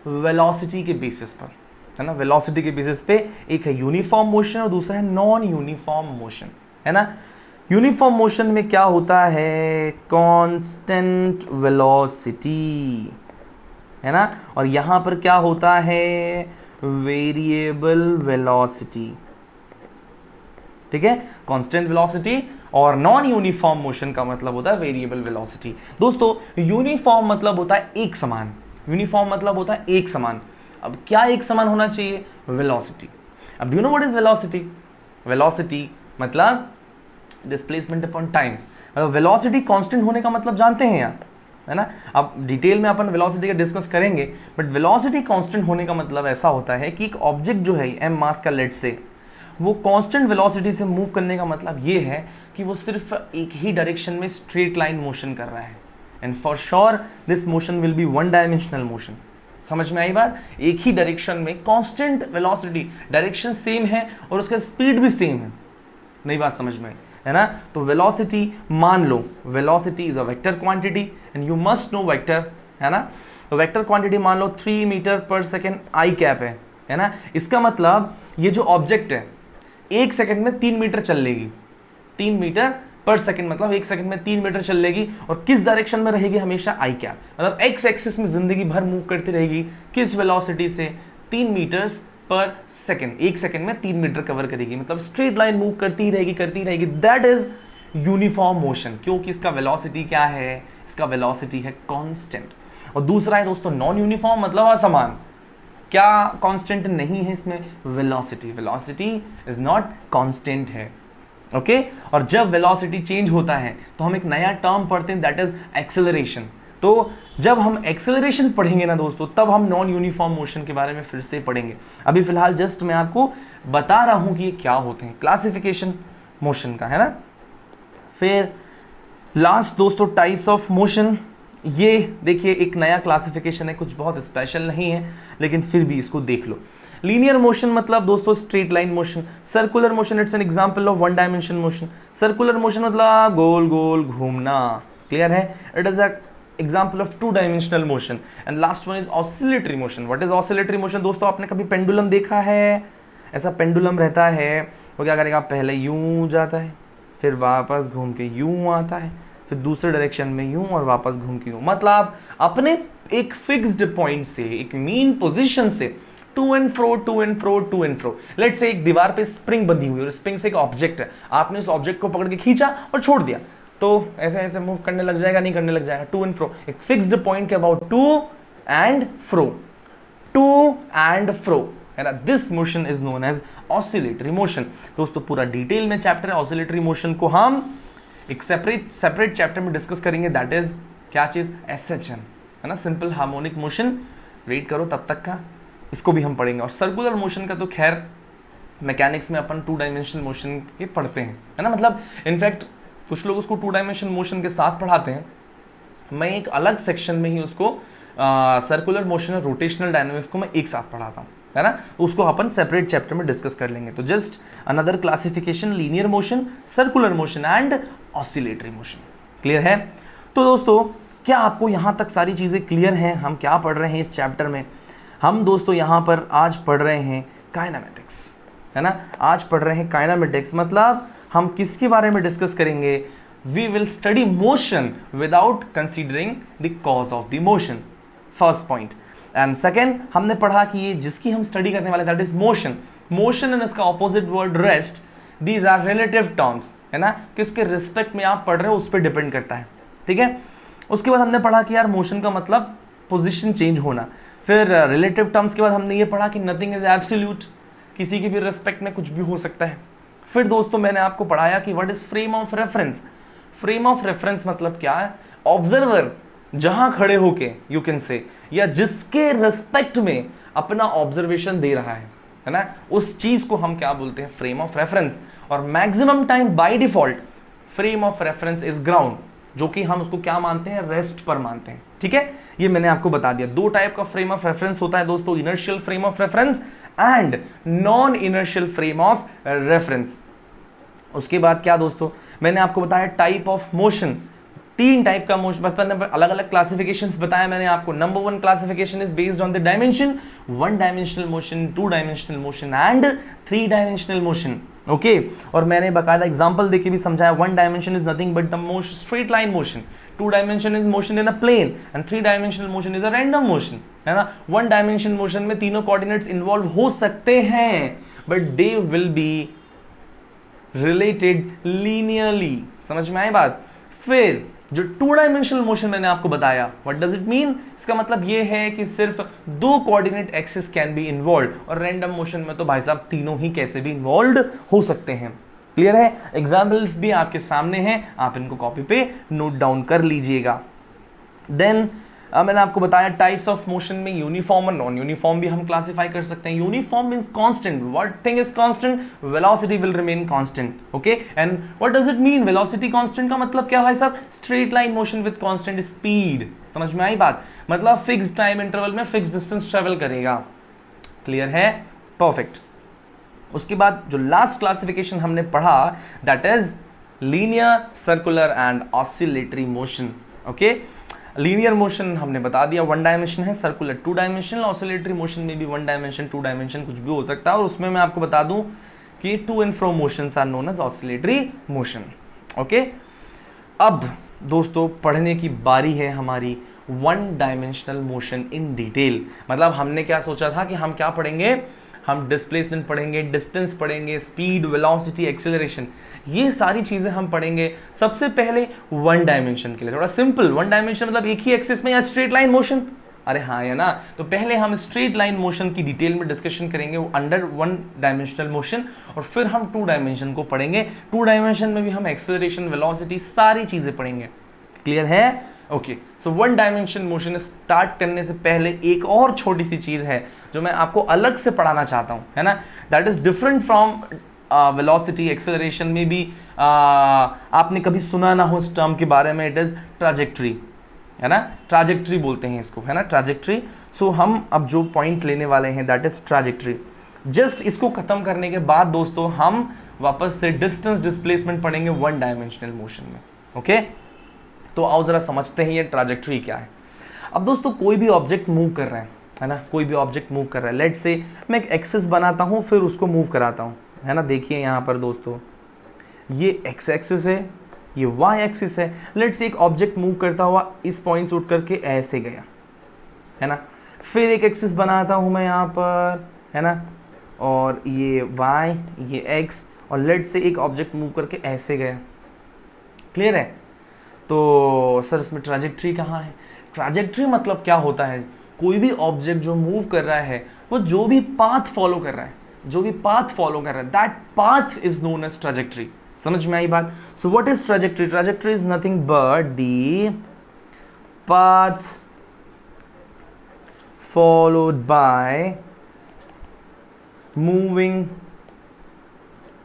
वेलोसिटी के बेसिस पर, है ना। वेलोसिटी के बेसिस पे एक है यूनिफॉर्म मोशन और दूसरा है नॉन यूनिफॉर्म मोशन, है ना। यूनिफॉर्म मोशन में क्या होता है, कांस्टेंट वेलोसिटी, है ना, और यहां पर क्या होता है, वेरिएबल वेलोसिटी, ठीक है। कांस्टेंट वेलोसिटी और नॉन यूनिफॉर्म मोशन का मतलब होता है वेरिएबल वेलोसिटी। दोस्तों यूनिफॉर्म मतलब होता है एक समान, यूनिफॉर्म मतलब होता है एक समान। अब क्या एक समान होना चाहिए, वेलोसिटी। अब do you know what is velocity? Velocity मतलब डिस्प्लेसमेंट अपॉन टाइम, मतलब वेलोसिटी कांस्टेंट होने का मतलब जानते हैं यार, है ना। अब डिटेल में अपन वेलोसिटी का डिस्कस करेंगे, बट वेलोसिटी कांस्टेंट होने का मतलब ऐसा होता है कि एक ऑब्जेक्ट जो है m मास का लेट से, वो कांस्टेंट वेलोसिटी से मूव करने का मतलब ये है कि वो सिर्फ एक ही डायरेक्शन में स्ट्रेट लाइन मोशन कर रहा है, and for sure this motion will be 1 dimensional motion. समझ में आई बात? एक ही डायरेक्शन में कांस्टेंट वेलोसिटी, डायरेक्शन सेम है और उसका स्पीड भी सेम है, नई बात समझ में आई, है ना। तो वेलोसिटी मान लो, velocity is a vector quantity and you must know vector, है ना। तो वेक्टर क्वांटिटी मान लो 3 meter per second i cap है ना। इसका मतलब ये जो ऑब्जेक्ट है 1 सेकंड में 3 मीटर चल लेगी, 3 मीटर पर सेकंड मतलब 1 सेकंड में 3 मीटर चल लेगी, और किस डायरेक्शन में रहेगी, हमेशा आई कैप, मतलब एक्स एक्सिस में जिंदगी भर मूव करती रहेगी, किस वेलोसिटी से, 3 मीटर्स पर सेकंड, 1 सेकंड में 3 मीटर कवर करेगी, मतलब स्ट्रेट लाइन मूव करती रहेगी। दैट इज यूनिफॉर्म मोशन, क्योंकि इसका वेलोसिटी क्या है, इसका वेलोसिटी है कांस्टेंट। और दूसरा है दोस्तों नॉन यूनिफॉर्म, मतलब असमान। क्या कांस्टेंट नहीं है इसमें, velocity, velocity is not constant है, ओके। और जब वेलोसिटी चेंज होता है तो हम एक नया टर्म पढ़ते हैं, दैट इज एक्सेलरेशन। तो जब हम एक्सेलरेशन पढ़ेंगे ना दोस्तों, तब हम नॉन यूनिफॉर्म मोशन के बारे में फिर से पढ़ेंगे। अभी फिलहाल जस्ट मैं आपको बता रहा हूं कि ये क्या होते हैं, क्लासिफिकेशन मोशन का, है ना। फिर लास्ट दोस्तों टाइप्स ऑफ मोशन, ये देखिए एक नया क्लासिफिकेशन है, कुछ बहुत स्पेशल नहीं है, लेकिन फिर भी इसको देख लो। लीनियर मोशन मतलब दोस्तों straight line motion. Circular motion it's an example of 1 dimension motion. Circular motion मतलब गोल गोल घूमना, क्लियर है। It is a example of 2 dimensional motion. And last one is oscillatory motion. What is oscillatory motion? दोस्तों आपने कभी पेंडुलम देखा है? ऐसा पेंडुलम रहता है, वो क्या करेगा, पहले यूं जाता है, फिर वापस घूम के यूं आता है, फिर दूसरे डायरेक्शन में यूं और वापस घूम के यूं, मतलब अपने एक फिक्स्ड पॉइंट से, एक मीन पोजीशन से to and fro, to and fro, to and fro. Let's say एक दीवार पे स्प्रिंग बंधी हुई है और स्प्रिंग से एक ऑब्जेक्ट है, आपने उस ऑब्जेक्ट को पकड़ के खींचा और छोड़ दिया, तो ऐसे ऐसे मूव करने लग जाएगा, नहीं करने लग जाएगा, टू एंड फ्रो, एक फिक्स्ड पॉइंट के about to and fro, to and fro, है ना। This motion is known as oscillatory motion. दोस्तों पूरा डिटेल में चैप्टर है ऑसिलेटरी मोशन को हम एक सेपरेट चैप्टर में डिस्कस करेंगे, दैट इज क्या चीज, एसएचएम, है ना, सिंपल हार्मोनिक मोशन। वेट करो तब तक का, इसको भी हम पढ़ेंगे। और सर्कुलर मोशन का तो खैर मैकेनिक्स में अपन 2 डायमेंशनल मोशन के पढ़ते हैं, है ना, मतलब इनफैक्ट कुछ लोग उसको 2 डायमेंशनल मोशन के साथ पढ़ाते हैं। मैं एक अलग सेक्शन में ही उसको सर्कुलर मोशन और रोटेशनल डायनामिक्स को मैं एक साथ पढ़ाता हूँ, है ना, तो उसको अपन सेपरेट चैप्टर में डिस्कस कर लेंगे। तो just another classification, linear motion, circular motion and oscillatory motion. Clear है? तो दोस्तों क्या आपको यहाँ तक सारी चीज़ें क्लियर हैं? हम क्या पढ़ रहे हैं इस चैप्टर में? हम दोस्तों यहाँ पर आज पढ़ रहे हैं काइनेमेटिक्स, है ना, आज पढ़ रहे हैं काइनेमेटिक्स। मतलब हम किसके बारे में डिस्कस करेंगे? We will study motion without considering the cause of the motion, first point. And second, हमने पढ़ा कि ये जिसकी हम स्टडी करने वाले that is motion. Motion and इसका opposite word rest, these are relative terms, है ना, किसके रिस्पेक्ट में आप पढ़ रहे हो उस पर डिपेंड करता है, ठीक है। उसके बाद हमने पढ़ा कि यार मोशन का मतलब पोजीशन चेंज होना। फिर रिलेटिव टर्म्स के बाद हमने ये पढ़ा कि नथिंग इज एब्सोल्यूट, किसी के भी रिस्पेक्ट में कुछ भी हो सकता है। फिर दोस्तों मैंने आपको पढ़ाया कि what is frame of reference. Frame of reference मतलब क्या है? ऑब्जर्वर जहां खड़े होके यू कैन से, या जिसके रिस्पेक्ट में अपना ऑब्जर्वेशन दे रहा है ना, उस चीज को हम क्या बोलते हैं? Frame of reference. और maximum time by default frame of reference is ground, जो कि हम उसको क्या मानते हैं? रेस्ट पर मानते हैं, ठीक है। ये मैंने आपको बता दिया। 2 टाइप का फ्रेम ऑफ रेफरेंस होता है दोस्तों, inertial frame of reference and non inertial frame of reference. उसके बाद क्या दोस्तों, मैंने आपको बताया टाइप ऑफ मोशन। 3 टाइप का मोशन, अलग अलग क्लासिफिकेशंस बताया मैंने आपको। Number 1 classification is based on the dimension, 1 dimensional motion, 2 dimensional motion and 3 dimensional motion, okay. और मैंने बकायदा एग्जांपल देके भी समझाया। 1 dimension is nothing but the motion, straight line motion, 2 dimension is motion in a plane and 3 dimensional motion is a random motion, है ना। 1 डायमेंशन मोशन में तीनों कोऑर्डिनेट्स इन्वॉल्व हो सकते हैं but they will be related linearly. समझ में आई बात? फिर जो 2 डायमेंशनल मोशन मैंने आपको बताया, व्हाट डज इट मीन? इसका मतलब ये है कि सिर्फ 2 coordinate axis can be involve, और रैंडम मोशन में तो भाई साहब तीनों ही कैसे भी इन्वॉल्व हो सकते हैं। क्लियर है? एग्जाम्पल्स भी आपके सामने हैं, आप इनको कॉपी पे नोट डाउन कर लीजिएगा। देन मैंने आपको बताया टाइप्स ऑफ मोशन में यूनिफॉर्म और नॉन यूनिफॉर्म भी हम क्लासिफाई कर सकते हैं। Uniform means constant, what thing is constant? Velocity will remain constant, okay. And what does it mean? Velocity constant का मतलब क्या है साहब? Straight line motion with constant speed. समझ में आई बात? मतलब फिक्स्ड टाइम इंटरवल में फिक्स्ड डिस्टेंस ट्रेवल करेगा। क्लियर है? परफेक्ट। उसके बाद जो लास्ट क्लासिफिकेशन हमने पढ़ा that is linear, circular and oscillatory motion, okay. Linear motion हमने बता दिया 1 डायमेंशन है, सर्कुलर 2 डायमेंशनल, ऑसिलेटरी मोशन में भी 1 डायमेंशन 2 डायमेंशन कुछ भी हो सकता है। और उसमें मैं आपको बता दूं कि to and fro motions are known as oscillatory motion, okay. अब दोस्तों पढ़ने की बारी है हमारी 1 डायमेंशनल मोशन इन डिटेल। मतलब हमने क्या सोचा था कि हम क्या पढ़ेंगे? हम डिस्प्लेसमेंट पढ़ेंगे, डिस्टेंस पढ़ेंगे, स्पीड, वेलोसिटी, एक्सेलरेशन, ये सारी चीजें हम पढ़ेंगे। सबसे पहले 1 डायमेंशन के लिए थोड़ा सिंपल। 1 डायमेंशन मतलब एक ही एक्सिस में या स्ट्रेट लाइन मोशन। अरे हाँ है ना, तो पहले हम स्ट्रेट लाइन मोशन की डिटेल में डिस्कशन करेंगे अंडर 1 डायमेंशनल मोशन, और फिर हम 2 डायमेंशन को पढ़ेंगे। 2 डायमेंशन में भी हम एक्सेलरेशन, वेलोसिटी, सारी चीजें पढ़ेंगे। क्लियर है? ओके। सो 1 डायमेंशन मोशन स्टार्ट करने से पहले एक और छोटी सी चीज है जो मैं आपको अलग से पढ़ाना चाहता हूं, है ना, that is different from velocity, acceleration में भी आपने कभी सुना ना हो इस टर्म के बारे में, इट इज ट्रैजेक्टरी, है ना, ट्रैजेक्टरी बोलते हैं इसको, है ना, ट्रैजेक्टरी। सो हम अब जो पॉइंट लेने वाले हैं दैट इज ट्रैजेक्टरी। जस्ट इसको खत्म करने के बाद दोस्तों हम वापस से डिस्टेंस डिस्प्लेसमेंट पढ़ेंगे 1 डायमेंशनल मोशन में, ओके। तो आओ जरा समझते हैं ये ट्रैजेक्टरी क्या है। अब दोस्तों कोई भी ऑब्जेक्ट मूव कर रहा है ना, कोई भी ऑब्जेक्ट मूव कर रहा है, लेट से मैं एक एक्सिस बनाता हूँ फिर उसको मूव कराता हूँ, है ना। देखिए यहाँ पर दोस्तों ये एक्स एक्सिस है, ये वाई एक्सिस है। लेट से एक ऑब्जेक्ट मूव करता हुआ इस पॉइंट से उठ करके ऐसे गया, है ना। फिर एक एक्सिस बनाता हूँ मैं यहाँ पर, है ना, और ये वाई, ये एक्स, और लेट से एक ऑब्जेक्ट मूव करके ऐसे गया। क्लियर है? तो सर इसमें ट्रैजेक्टरी कहाँ है? ट्रैजेक्टरी मतलब क्या होता है? कोई भी ऑब्जेक्ट जो मूव कर रहा है वो जो भी पाथ फॉलो कर रहा है, जो भी पाथ फॉलो कर रहा है, that path is known as trajectory. समझ में आई बात? So what is trajectory? Trajectory is nothing but the path followed by moving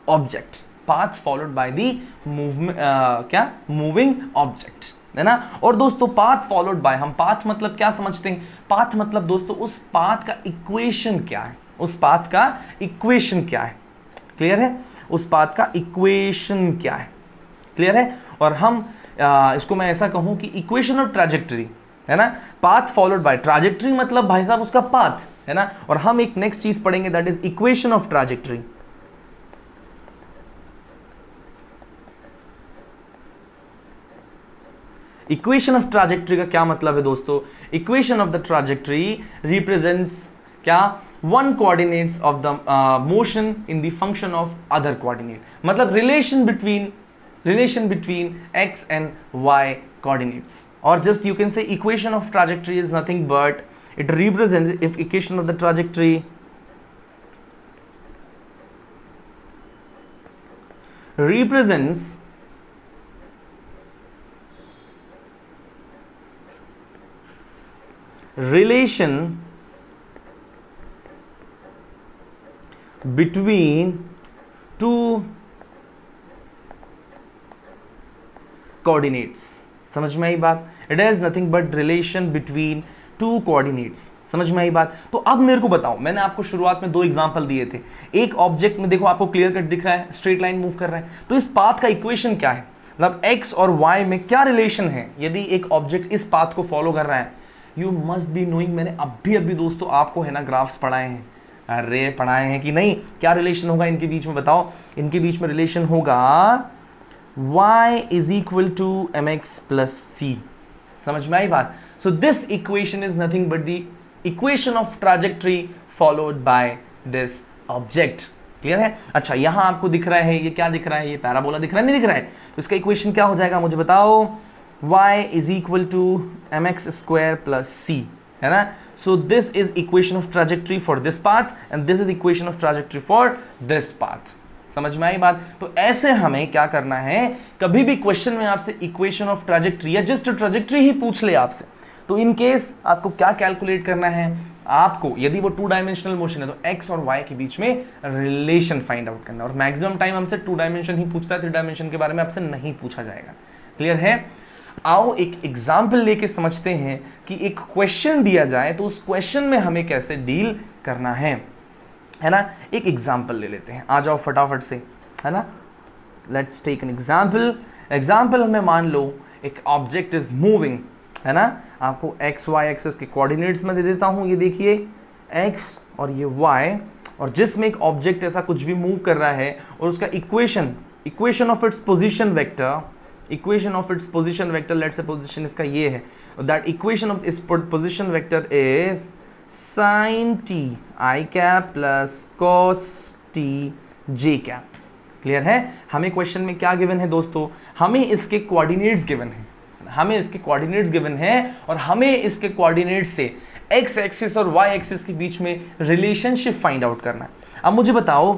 object, path followed by the movement, क्या, मूविंग ऑब्जेक्ट, है ना। और दोस्तों पाथ फॉलोड बाय, हम पाथ मतलब क्या समझते हैं, पाथ मतलब दोस्तों उस पाथ का इक्वेशन क्या है, उस पाथ का इक्वेशन क्या है, क्लियर है, उस पाथ का इक्वेशन क्या है, क्लियर है। और हम इसको मैं ऐसा कहूं कि इक्वेशन ऑफ ट्रैजेक्टरी, है ना, पाथ फॉलोड बाय ट्रैजेक्टरी मतलब भाई साहब उसका पाथ, है ना। और हम एक नेक्स्ट चीज पढ़ेंगे that is equation of trajectory. Equation of trajectory का क्या मतलब है दोस्तों, equation of the trajectory represents क्या, one coordinates of the motion in the function of other coordinate, मतलब relation between x and y coordinates, or just you can say equation of trajectory is nothing but it represents, if equation of the trajectory represents relation between two coordinates, समझ में आई बात, it is nothing but relation between two coordinates, समझ में आई बात। तो अब मेरे को बताओ, मैंने आपको शुरुआत में दो एग्जांपल दिए थे, एक ऑब्जेक्ट में देखो आपको क्लियर कट दिख रहा है, स्ट्रेट लाइन मूव कर रहा है, तो इस पाथ का इक्वेशन क्या है, मतलब x और y में क्या रिलेशन है यदि एक ऑब्जेक्ट इस पाथ को फॉलो कर रहा है। यू मस्ट बी नोइंग, मैंने अभी दोस्तों आपको है ना ग्राफ्स पढ़ाए हैं, अरे पढ़ाए हैं कि नहीं, क्या रिलेशन होगा इनके बीच में बताओ, इनके बीच में रिलेशन होगा y is equal to mx plus c, समझ में आई बात। so this equation is nothing but the equation of trajectory followed by this object, clear है। अच्छा यहां आपको दिख रहा है, ये क्या दिख रहा है, ये पैराबोला दिख रहा है, नहीं दिख रहा है, तो इसका इक्वेशन क्या हो जाएगा मुझे बताओ, y is equal to mx square plus c, है ना। so this is equation of trajectory for this path and this is equation of trajectory for this path, समझ में आई बात। तो ऐसे हमें क्या करना है, कभी भी क्वेश्चन में आपसे इक्वेशन ऑफ ट्रैजेक्टरी या जस्ट ट्रैजेक्टरी ही पूछ ले आपसे, तो इन केस आपको क्या कैलकुलेट करना है, आपको यदि वो टू डायमेंशनल मोशन है तो x और y के बीच में रिलेशन फाइंड आउट करना, और मैक्सिमम टाइम हमसे टू डायमेंशन ही पूछता है, थ्री डायमेंशन के बारे में आपसे नहीं पूछा जाएगा, क्लियर है। आओ एक एग्जाम्पल लेके समझते हैं कि एक क्वेश्चन दिया जाए तो उस क्वेश्चन में हमें कैसे डील करना है ना। एक एग्जाम्पल ले लेते हैं, आ जाओ फटाफट से, है ना। लेट्स टेक एन एग्जाम्पल हमें मान लो एक ऑब्जेक्ट इज मूविंग, है ना, आपको एक्स वाई एक्सेस के कोऑर्डिनेट्स में दे देता हूँ, ये देखिए एक्स और ये वाई, और जिसमें एक ऑब्जेक्ट ऐसा कुछ भी मूव कर रहा है और उसका equation of its position vector, let's say position इसका ये है, दैट इक्वेशन ऑफ इस position vector is sin t i cap plus cos t j cap, clear है। हमें क्वेश्चन में क्या गिवन है दोस्तों, हमें इसके कोऑर्डिनेट्स गिवन है, और हमें इसके कोऑर्डिनेट्स से x एक्सिस और y एक्सिस के बीच में रिलेशनशिप फाइंड आउट करना है। अब मुझे बताओ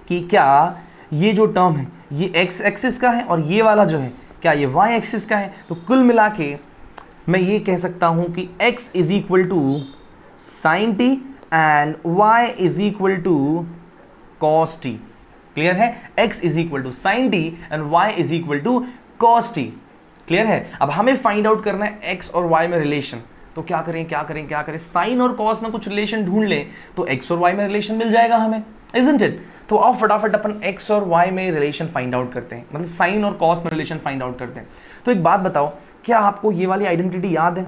कि क्या ये जो टर्म है ये x एक्सिस का है और ये वाला जो है क्या ये y एक्सिस का है, तो कुल मिला के मैं ये कह सकता हूं कि x is equal to sin t and y is equal to cos t, clear है। x is equal to sin t and y is equal to cos t, clear है। अब हमें फाइंड आउट करना है x और y में रिलेशन, तो क्या करें, साइन और cos में कुछ रिलेशन ढूंढ लें तो x और y में रिलेशन मिल जाएगा हमें, isn't it? तो आओ फटाफट अपन x और y में रिलेशन फाइंड आउट करते हैं, मतलब साइन और cos में रिलेशन फाइंड आउट करते हैं। तो एक बात बताओ, क्या आपको ये वाली आइडेंटिटी याद है,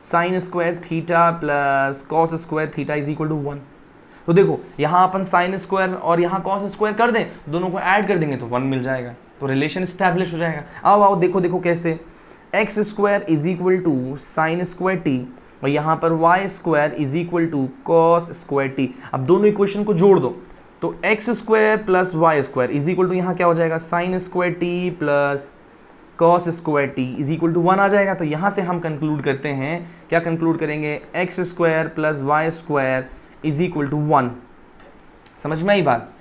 sine square theta plus cos square theta is equal to 1। तो देखो यहाँ अपन साइन स्क्वायर और यहाँ कॉस स्क्वायर कर दें, दोनों को ऐड कर देंगे तो 1 मिल जाएगा, तो रिलेशन स्टैब्लिश हो जाएगा। आओ देखो कैसे, x square is equal to sine square t और यहाँ पर y square is equal to cos square t. अब दोनों इक्वेशन को जोड़ दो तो x square plus y square is equal to यहाँ क्या हो जाएगा, sine square t plus cos square t is equal to 1 आ जाएगा। तो यहाँ से हम कंक्लूड करते हैं, क्या कंक्लूड करेंगे, x square plus y square is equal to 1। समझ में आई बात,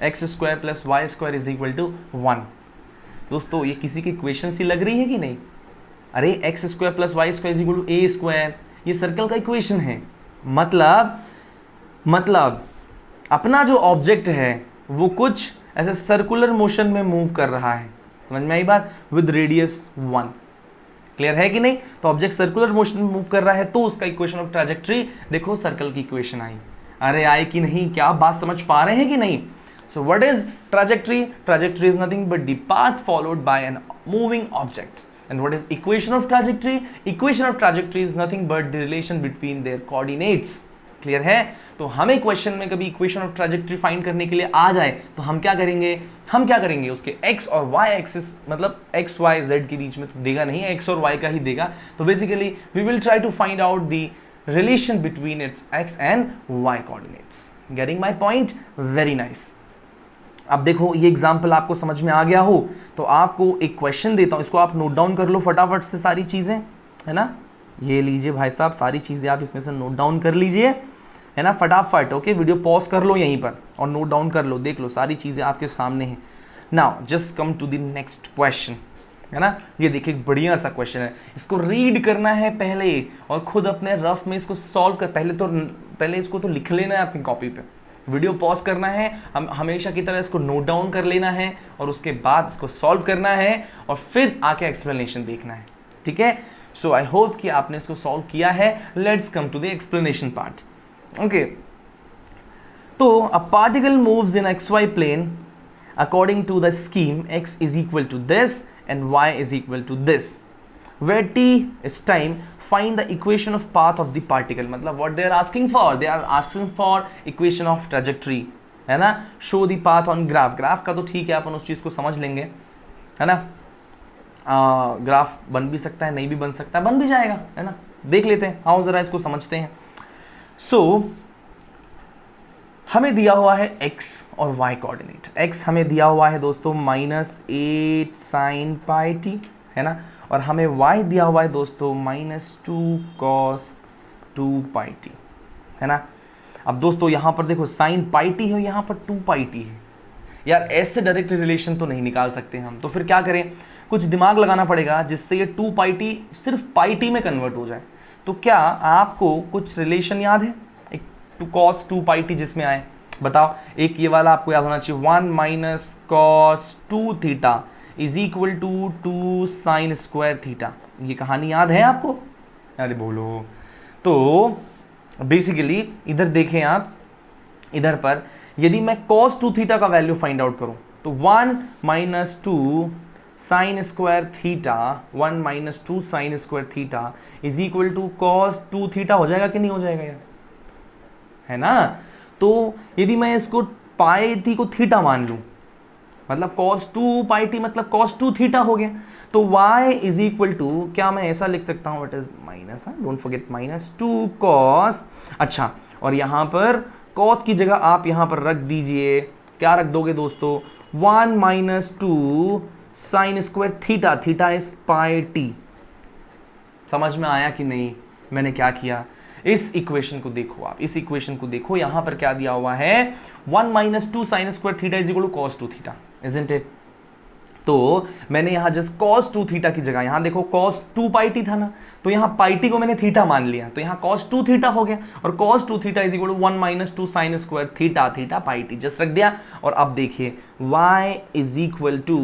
x square plus y square is equal to 1। दोस्तों ये किसी की इक्वेशन सी लग रही है कि नहीं, अरे x square plus y square is equal to a square, ये सर्कल का इक्वेशन है। मतलब अपना जो ऑब्जेक्ट है वो कुछ ऐसे सर्कुलर मोशन में मूव कर रहा है, समझ में आई बात, विद रेडियस 1। क्लियर है कि नहीं? तो ऑब्जेक्ट सर्कुलर मोशन में मूव कर रहा है तो उसका इक्वेशन ऑफ ट्रैजेक्टरी, देखो सर्कल की इक्वेशन आई। अरे आई कि नहीं, क्या आप बात समझ पा रहे हैं कि नहीं? So what is trajectory? Trajectory is nothing but the path followed by an moving object. And what is equation of trajectory? Equation of trajectory is nothing but the relation between their coordinates. Clear है? तो हमें क्वेश्चन में कभी इक्वेशन ऑफ ट्रैजेक्टरी फाइंड करने के लिए आ जाए तो हम क्या करेंगे, उसके x और y एक्सिस, मतलब x y z के बीच में तो देगा नहीं, x और y का ही देगा। तो basically we will try to find out the relation between its x and y coordinates. Getting my point? Very nice. अब देखो ये एग्जाम्पल आपको समझ में आ गया हो तो आपको एक क्वेश्चन देता हूँ, इसको आप नोट डाउन कर लो फटाफट से सारी चीज़ें, है ना। ये लीजिए भाई साहब, सारी चीज़ें आप इसमें से नोट डाउन कर लीजिए, है ना, फटाफट। ओके, वीडियो पॉज कर लो यहीं पर और नोट डाउन कर लो, देख लो सारी चीज़ें आपके सामने हैं। Now just come to the next question, है ना। ये देखिए बढ़िया सा क्वेश्चन है, इसको रीड करना है पहले और खुद अपने रफ में इसको सॉल्व कर, पहले इसको तो लिख लेना है अपनी कॉपी पे, वीडियो पॉज करना है, हम हमेशा की तरह इसको नोट डाउन कर लेना है और उसके बाद इसको सॉल्व करना है और फिर आके एक्सप्लेनेशन देखना है, ठीक है। सो आई होप कि आपने इसको सॉल्व किया है। Let's come to the explanation part. Okay, तो a particle moves in x y plane according to the scheme x is equal to this and y is equal to this, where t is time, find the equation of path of the particle। मतलब what they are asking for equation of trajectory, है ना। show the path on graph का तो ठीक है, अपन उस चीज़ को समझ लेंगे, है ना। ग्राफ बन भी सकता है, नहीं भी बन सकता है, बन भी जाएगा, है ना। देख लेते हैं, आओ जरा इसको समझते हैं। सो हमें दिया हुआ है x और y कोऑर्डिनेट। x हमें दिया हुआ है दोस्तों -8 sin pi t, है ना, और हमें y दिया हुआ है दोस्तों -2 cos 2 pi t, है ना। अब दोस्तों यहाँ पर देखो sin pi t है, यहाँ पर 2 pi t है। यार ऐसे डायरेक्ट रिलेशन तो नहीं निकाल सकते हम, तो फिर क्या करें, कुछ दिमाग लगाना पड़ेगा जिससे ये 2 pi t सिर्फ pi t में कन्वर्ट हो जाए। तो क्या आपको कुछ रिलेशन याद है, एक cos 2 pi t जिसमें आए, बताओ। एक ये वाला आपको याद होना चाहिए, 1 - cos 2 theta is equal to 2 sin square theta. ये कहानी याद है आपको? अरे बोलो। तो बेसिकली इधर देखें आप, इधर पर यदि मैं cos 2 थीटा का वैल्यू फाइंड आउट करूं तो 1 - 2 sin square theta, 1 - 2 sin square theta is equal to cos 2 theta हो जाएगा कि नहीं हो जाएगा यार, है ना। तो यदि मैं इसको पाई टी को थीटा मान लूं, मतलब cos 2 pi t मतलब cos 2 थीटा हो गया, तो y इज इक्वल टू, क्या मैं ऐसा लिख सकता हूं, it is minus, don't forget -2 cos। अच्छा, और यहां पर cos की जगह आप यहां पर रख दीजिए, क्या रख दोगे दोस्तों, 1 - 2 sin square theta, theta is pi t। समझ में आया कि नहीं मैंने क्या किया? इस इक्वेशन को देखो आप, इस इक्वेशन को देखो, यहां पर क्या दिया हुआ है, 1 - 2 sin square theta is equal to cos 2 theta, isn't it. तो मैंने यहां जस्ट cos 2 थीटा की जगह, यहां देखो cos 2 pi t था ना, तो यहां pi t को मैंने थीटा मान लिया, तो यहां cos 2 थीटा हो गया, और cos 2 theta is equal to 1 - 2 sin square theta, theta pi t just रख दिया। और अब देखिए y इज इक्वल टू,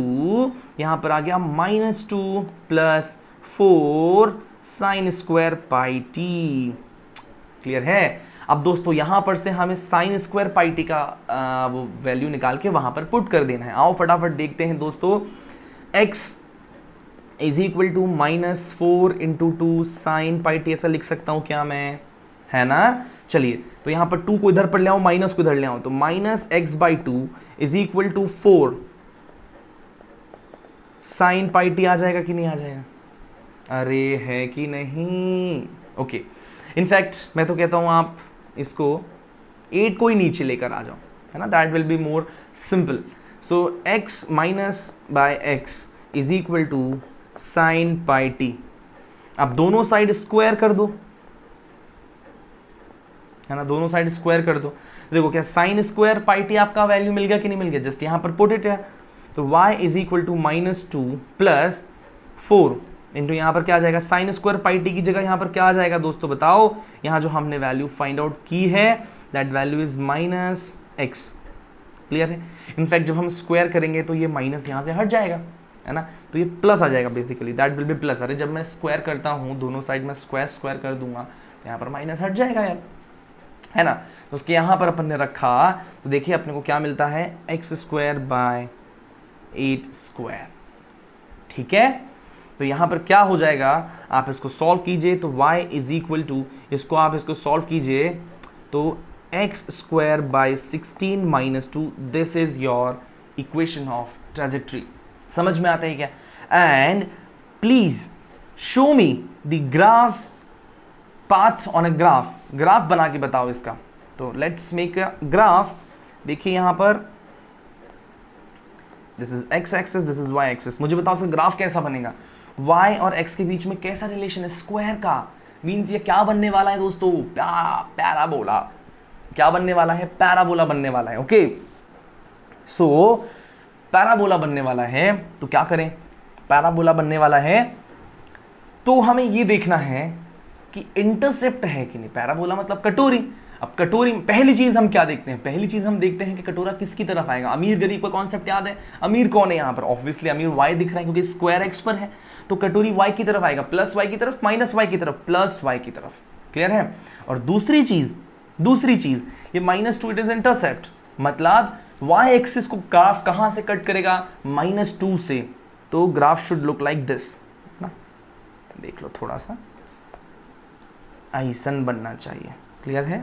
यहां पर आ गया -2 + 4 sin square pi t। Clear है? अब दोस्तों यहां पर से हमें sin स्क्वायर पाई टी का वो वैल्यू निकाल के वहां पर पुट कर देना है। आओ फटाफट देखते हैं दोस्तों, x is equal to -4 × 2 sin pi t, ऐसा लिख सकता हूं क्या मैं, है ना। चलिए, तो यहां पर 2 को इधर पर ले आओ, माइनस को इधर ले आओ, तो -x/2 is equal to 4 sin pi t आ जाएगा कि नहीं आ जाएगा? अरे है कि नहीं? ओके, इनफैक्ट मैं तो कहता हूं आप इसको 8 को ही नीचे लेकर आ जाओ, है ना, that will be more simple. So x - x is equal to sin pi t. अब दोनों साइड स्क्वायर कर दो, है ना, दोनों साइड स्क्वायर कर दो। देखो क्या sin स्क्वायर पाई टी आपका वैल्यू मिल गया कि नहीं मिल गया, जस्ट यहां पर पुट इट है। तो y is equal to -2 + 4 into यहाँ पर क्या आ जाएगा, sin स्क्वायर पाई टी की जगह यहाँ पर क्या आ जाएगा दोस्तों, बताओ। यहाँ जो हमने वैल्यू फाइंड आउट की है that value is -x, clear है। इनफैक्ट जब हम स्क्वायर करेंगे तो ये माइनस यहाँ से हट जाएगा, है ना, तो ये प्लस आ जाएगा basically, that will B plus. अरे जब मैं स्क्वायर करता हूँ दोनों साइड में स्क्वायर कर दूंगा तो यहाँ पर माइनस हट जाएगा यार, है ना। तो उसके यहाँ पर अपन ने रखा तो देखिए अपने को क्या मिलता है, एक्स स्क्वायर बाय 8 स्क्वायर, ठीक है। तो यहाँ पर क्या हो जाएगा, आप इसको सॉल्व कीजिए तो y इज इक्वल टू, इसको आप इसको सॉल्व कीजिए तो x square by 16 minus 2, this is your equation of trajectory. समझ में आता है क्या? And please show me the graph path on a graph बना के बताओ इसका। तो लेट्स मेक अ ग्राफ। देखिए यहां पर this is x axis, this is y axis. मुझे बताओ इसका ग्राफ कैसा बनेगा, y और x के बीच में कैसा रिलेशन है, स्क्वायर का। मीन्स ये क्या बनने वाला है दोस्तों, पैराबोला। क्या बनने वाला है, पैराबोला बनने वाला है। ओके, सो पैराबोला बनने वाला है तो क्या करें, पैराबोला बनने वाला है तो हमें ये देखना है कि इंटरसेप्ट है कि नहीं। पैराबोला मतलब कटोरी। अब कटोरी, पहली चीज हम क्या देखते हैं, पहली चीज हम देखते हैं कि कटोरा किसकी तरफ आएगा। अमीर गरीब का कॉन्सेप्ट याद है, अमीर कौन है यहाँ पर, ऑब्वियसली अमीर y दिख रहा है क्योंकि स्क्वायर x पर है, तो कटोरी y की तरफ आएगा, प्लस y की तरफ, माइनस y की तरफ, प्लस y की तरफ। क्लियर है। और दूसरी चीज ये -2 इट इज इंटरसेप्ट, मतलब y एक्सिस को ग्राफ कहां से कट करेगा, -2 से। तो graph should look like this ना, देख लो थोड़ा सा ऐसन बनना चाहिए। क्लियर है,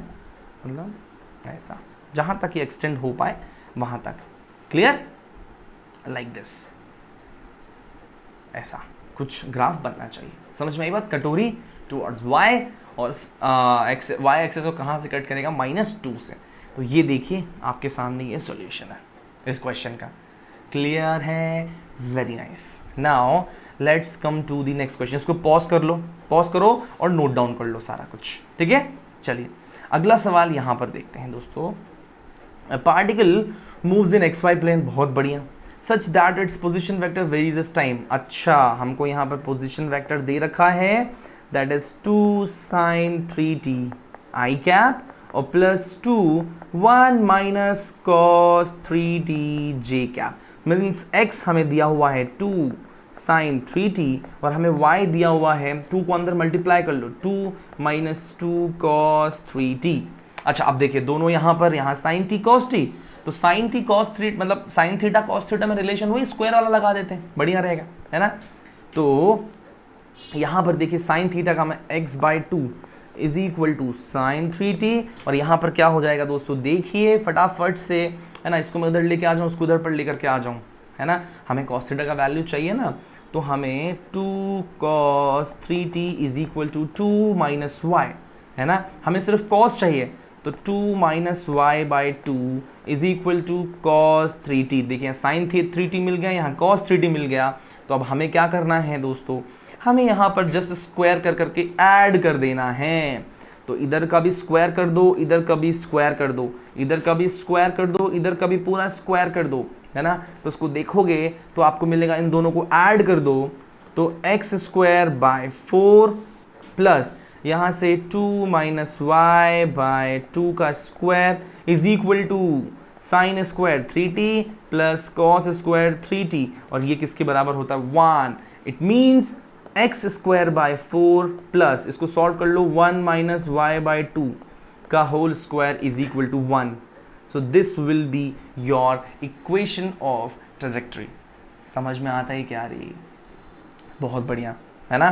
मतलब ऐसा, जहां तक ये एक्सटेंड हो पाए वहां तक। क्लियर, लाइक दिस, ऐसा कुछ ग्राफ बनना चाहिए। समझ में आई बात। कटोरी टुवर्ड्स y और y एक्सिस को कहां से कट करेगा, -2 से। तो ये देखिए आपके सामने ये सॉल्यूशन है इस क्वेश्चन का। क्लियर है, very nice. Now let's come to the next question. इसको पॉज करो और नोट डाउन कर लो सारा कुछ, ठीक है। चलिए अगला सवाल यहां पर देखते हैं दोस्तों। Particle moves in x y plane, बहुत बढ़िया, such that its position vector varies as time. अच्छा, हमको यहाँ पर पोजीशन वेक्टर दे रखा है, that is 2 sin 3t i cap और +2 1 minus cos 3t j cap. Means x हमें दिया हुआ है 2 sin 3t और हमें y दिया हुआ है, 2 को अंदर मल्टीप्लाई कर लो, 2 - 2 cos 3t। अच्छा अब देखिए दोनों यहाँ पर, यहाँ sin t cos t, तो sin t cos 3 मतलब sin थीटा cos थीटा में रिलेशन वही स्क्वायर वाला लगा देते हैं, बढ़िया रहेगा, है ना। तो यहाँ पर देखिए sin थीटा का मैं x/2 is equal to sin 3t और यहाँ पर क्या हो जाएगा दोस्तों, देखिए फटाफट से, है ना। इसको मैं उधर लेके आ जाऊँ, उसको उधर पर लेकर के आ जाऊँ, है ना। हमें cos थीटा का वैल्यू चाहिए ना, तो हमें 2 cos 3t is equal to 2 minus y, है ना। हमें सिर्फ cos चाहिए, तो 2 minus y/2 is equal to cos 3t। देखिए sin 3t मिल गया, यहाँ cos 3t मिल गया। तो अब हमें क्या करना है दोस्तों, हमें यहाँ पर जस्ट स्क्वायर कर करके ऐड कर देना है। तो इधर का भी स्क्वायर कर दो, इधर का भी स्क्वायर कर दो, इधर का भी स्क्वायर कर दो, इधर का भी पूरा स्क्वायर कर दो, है ना। तो उसको देखोगे तो आपको मिलेगा, इन दोनों को ऐड कर दो तो x²/4 प्लस यहाँ से 2 माइनस y/2 का square is equal to sine square 3t plus cos square 3t, और ये किसके बराबर होता है, 1। इट मीन्स x²/4 प्लस, इसको सॉल्व कर लो, 1 माइनस y/2 का whole square is equal to 1। So this will be your equation of trajectory. समझ में आता है क्या रही, बहुत बढ़िया, है ना।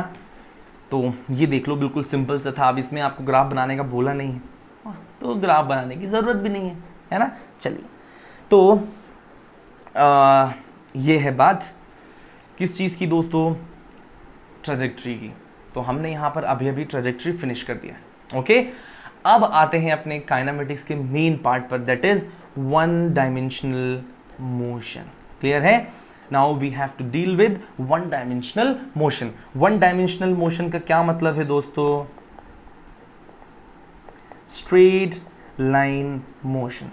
तो ये देख लो बिल्कुल सिंपल सा था। अब इसमें आपको ग्राफ बनाने का बोला नहीं है, तो ग्राफ बनाने की ज़रूरत भी नहीं है ना। चलिए, तो ये है बात किस चीज़ की दोस्तों, ट्रेजेक्ट्री की। तो हमने यहाँ पर अभी अभी ट्रेजेक्ट्री फिनिश कर दिया है। ओके, अब आते हैं अपने काइनेमेटिक्स के मेन पार्ट पर, that is 1 dimensional motion. Clear है। Now we have to deal with 1 dimensional motion. 1 dimensional motion का क्या मतलब है दोस्तों, स्ट्रेट लाइन मोशन,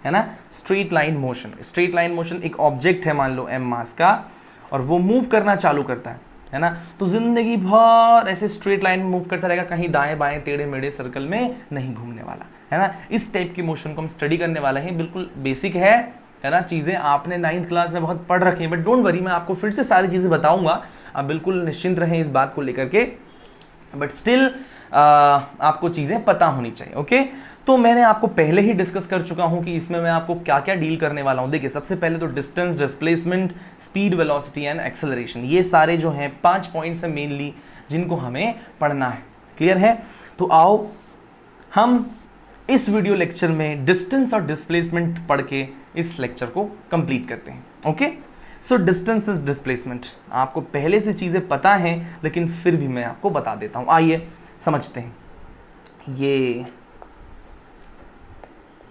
है ना। Straight line motion, straight line motion एक ऑब्जेक्ट है, मान लो m मास का, और वो मूव करना चालू करता है है ना। तो जिंदगी भर ऐसे स्ट्रेट लाइन में मूव करता रहेगा, कहीं दाएं बाएं टेढ़े मेढ़े सर्कल में नहीं घूमने वाला, है ना। इस टाइप के मोशन को हम स्टडी करने वाले हैं, बिल्कुल बेसिक है ना। चीज़ें आपने 9th क्लास में बहुत पढ़ रखी हैं, बट डोंट वरी, मैं आपको फिर से सारी चीज़ें बताऊंगा, आप बिल्कुल निश्चिंत रहें इस बात को लेकर के, बट स्टिल आपको चीज़ें पता होनी चाहिए, ओके। तो मैंने आपको पहले ही डिस्कस कर चुका हूं कि इसमें मैं आपको क्या क्या डील करने वाला हूं। देखिए, सबसे पहले तो distance, displacement, speed, velocity and acceleration, ये सारे जो हैं 5 पॉइंट्स हैं मेनली जिनको हमें पढ़ना है। क्लियर है? तो आओ हम इस वीडियो लेक्चर में डिस्टेंस और डिस्प्लेसमेंट पढ़ के इस लेक्चर को कंप्लीट करते हैं, okay. So distance is displacement, आपको पहले से चीज़ें पता हैं, लेकिन फिर भी मैं आपको बता देता हूं। आइए समझते हैं। ये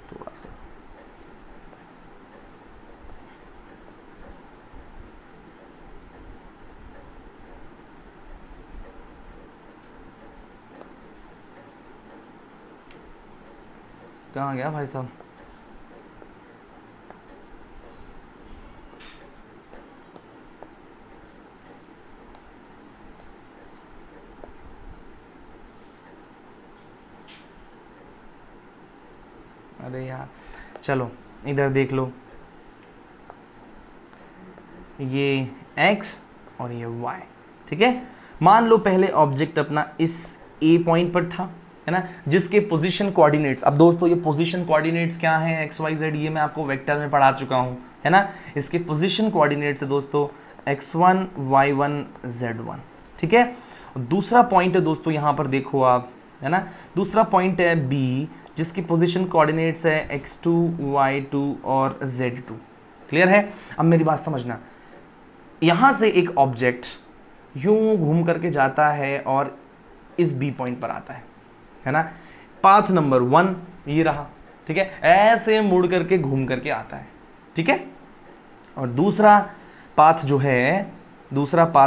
थोड़ा सा कहाँ गया भाई साहब? अरे यार, चलो इधर देख लो, ये x और ये y, ठीक है। मान लो पहले ऑब्जेक्ट अपना इस a पॉइंट पर था, है ना, जिसके पोजीशन कोऑर्डिनेट्स, अब दोस्तों ये पोजीशन कोऑर्डिनेट्स क्या हैं, x y z, ये मैं आपको वेक्टर में पढ़ा चुका हूँ, है ना। इसके पोजीशन कोऑर्डिनेट्स है दोस्तों x1 y1 z1, ठीक है। दूसरा पॉइंट है दोस्तों, यहाँ पर देखो आप, है ना, दूसरा पॉइंट है b, जिसकी पोजीशन कोऑर्डिनेट्स है x2 y2 और z2। क्लियर है? अब मेरी बात समझना, यहाँ से एक ऑब्जेक्ट यूं घूम करके जाता है और इस b पॉइंट पर आता है ना। पाथ नंबर 1 ये रहा, ठीक है, ऐसे मुड़ करके घूम करके आता है, ठीक है। और दूसरा पाथ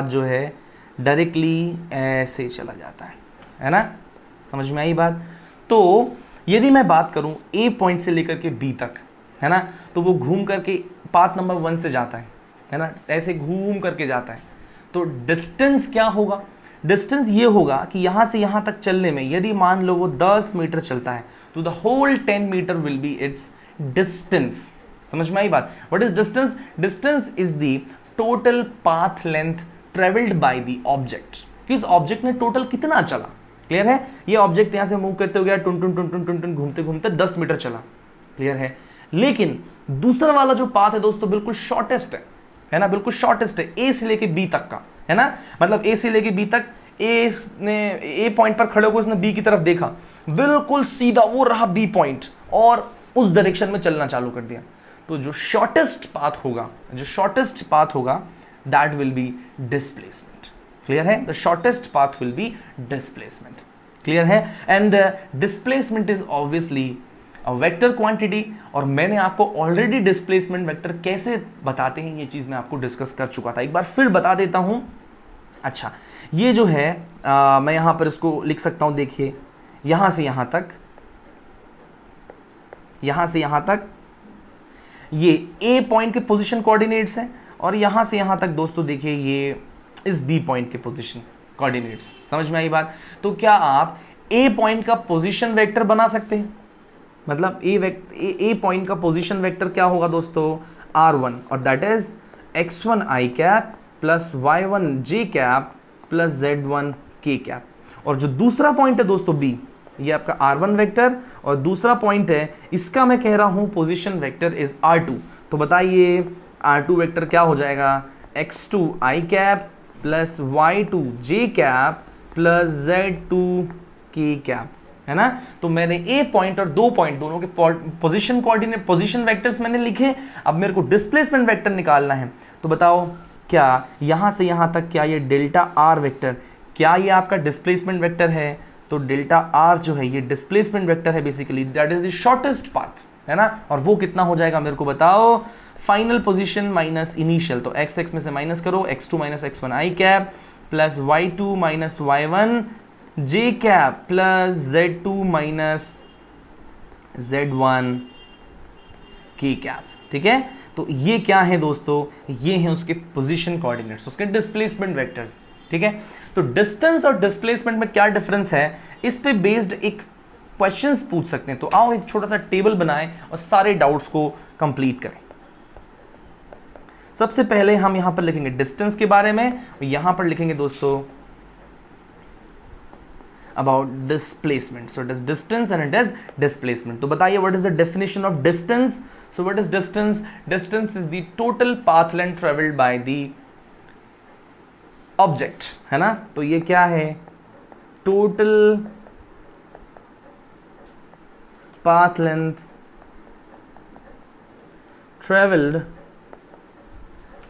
जो है डायरेक्टली ऐसे चला जाता है ना। समझ में आई बात? तो यदि मैं बात करूं A पॉइंट से लेकर के B तक, है ना, तो वो घूम करके पाथ नंबर 1 से जाता है ना, ऐसे घूम करके जाता है। तो डिस्टेंस क्या होगा? डिस्टेंस ये होगा कि यहां से यहां तक चलने में, यदि मान लो वो 10 मीटर चलता है, तो the whole 10 metre will be its distance. समझ में आई बात? What is distance? Distance is the total path length travelled by the object, कि इस ऑब्जेक्ट ने टोटल कितना चला। क्लियर है? ये ऑब्जेक्ट यहां से मूव करते हो गया, टुन टुन टुन टुन टुन टुन घूमते घूमते 10 मीटर चला। क्लियर है? लेकिन दूसरा वाला जो पाथ है दोस्तों बिल्कुल शॉर्टेस्ट है ना, बिल्कुल शॉर्टेस्ट है, ए से लेके बी तक का, है ना। मतलब ए से लेके बी तक, ए पॉइंट पर खड़े होकर उसने बी की तरफ देखा, बिल्कुल सीधा वो रहा बी पॉइंट, और उस डायरेक्शन में चलना चालू कर दिया। तो जो शॉर्टेस्ट पाथ होगा that will be displacement. Clear है? The shortest path will be displacement. Clear है? And displacement is obviously vector quantity, और मैंने आपको ऑलरेडी डिस्प्लेसमेंट वेक्टर कैसे बताते हैं ये चीज़ मैं आपको डिस्कस कर चुका था, एक बार फिर बता देता हूं। अच्छा, ये जो है मैं यहां पर इसको लिख सकता हूं, देखिए यहां से यहां तक ये ए पॉइंट के पोजीशन कोऑर्डिनेट्स हैं, और यहां से यहां तक दोस्तों देखिए ये इस बी पॉइंट के पोजीशन कोऑर्डिनेट्स। समझ में आई बात? तो क्या आप ए पॉइंट का पोजीशन वेक्टर बना सकते हैं? मतलब ए पॉइंट का पोजीशन वेक्टर क्या होगा दोस्तों? R1, और that is x1 i cap plus y1 j cap plus z1 k cap. और जो दूसरा पॉइंट है दोस्तों B, ये आपका R1 वेक्टर, और दूसरा पॉइंट है इसका मैं कह रहा हूं पोजीशन वेक्टर इज R2। तो बताइए R2 वेक्टर क्या हो जाएगा? x2 i cap plus y2 j cap plus z2 k cap, है ना। तो मैंने ए पॉइंट और दो पॉइंट दोनों के पोजीशन कोऑर्डिनेट, पोजीशन वेक्टर्स मैंने लिखे। अब मेरे को डिस्प्लेसमेंट वेक्टर निकालना है, तो बताओ क्या यहां से यहां तक क्या ये डेल्टा आर वेक्टर, क्या ये आपका डिस्प्लेसमेंट वेक्टर है? तो डेल्टा आर जो है ये डिस्प्लेसमेंट वेक्टर है basically, that is the shortest path, है ना। और वो कितना हो जाएगा मेरे को बताओ? फाइनल पोजीशन माइनस इनिशियल, तो एक्स एक्स में से माइनस करो, x2 minus x1 i cap plus y2 minus y1 j cap plus z2 minus z1 k cap. ठीक है, तो ये क्या है दोस्तों? ये हैं उसके पोजीशन कोऑर्डिनेट्स, उसके डिस्प्लेसमेंट वेक्टर्स। ठीक है। तो डिस्टेंस और डिस्प्लेसमेंट में क्या डिफरेंस है, इस पे बेस्ड एक क्वेश्चंस पूछ सकते हैं। तो आओ एक छोटा सा टेबल बनाएं और सारे डाउट्स को कंप्लीट करें। सबसे पहले हम यहां पर लिखेंगे डिस्टेंस के बारे में, और यहां पर लिखेंगे दोस्तों about displacement. So it is distance and it is displacement. तो बताइए what is the definition of distance? So what is distance? Distance is the total path length traveled by the object, है ना। तो ये क्या है, total path length traveled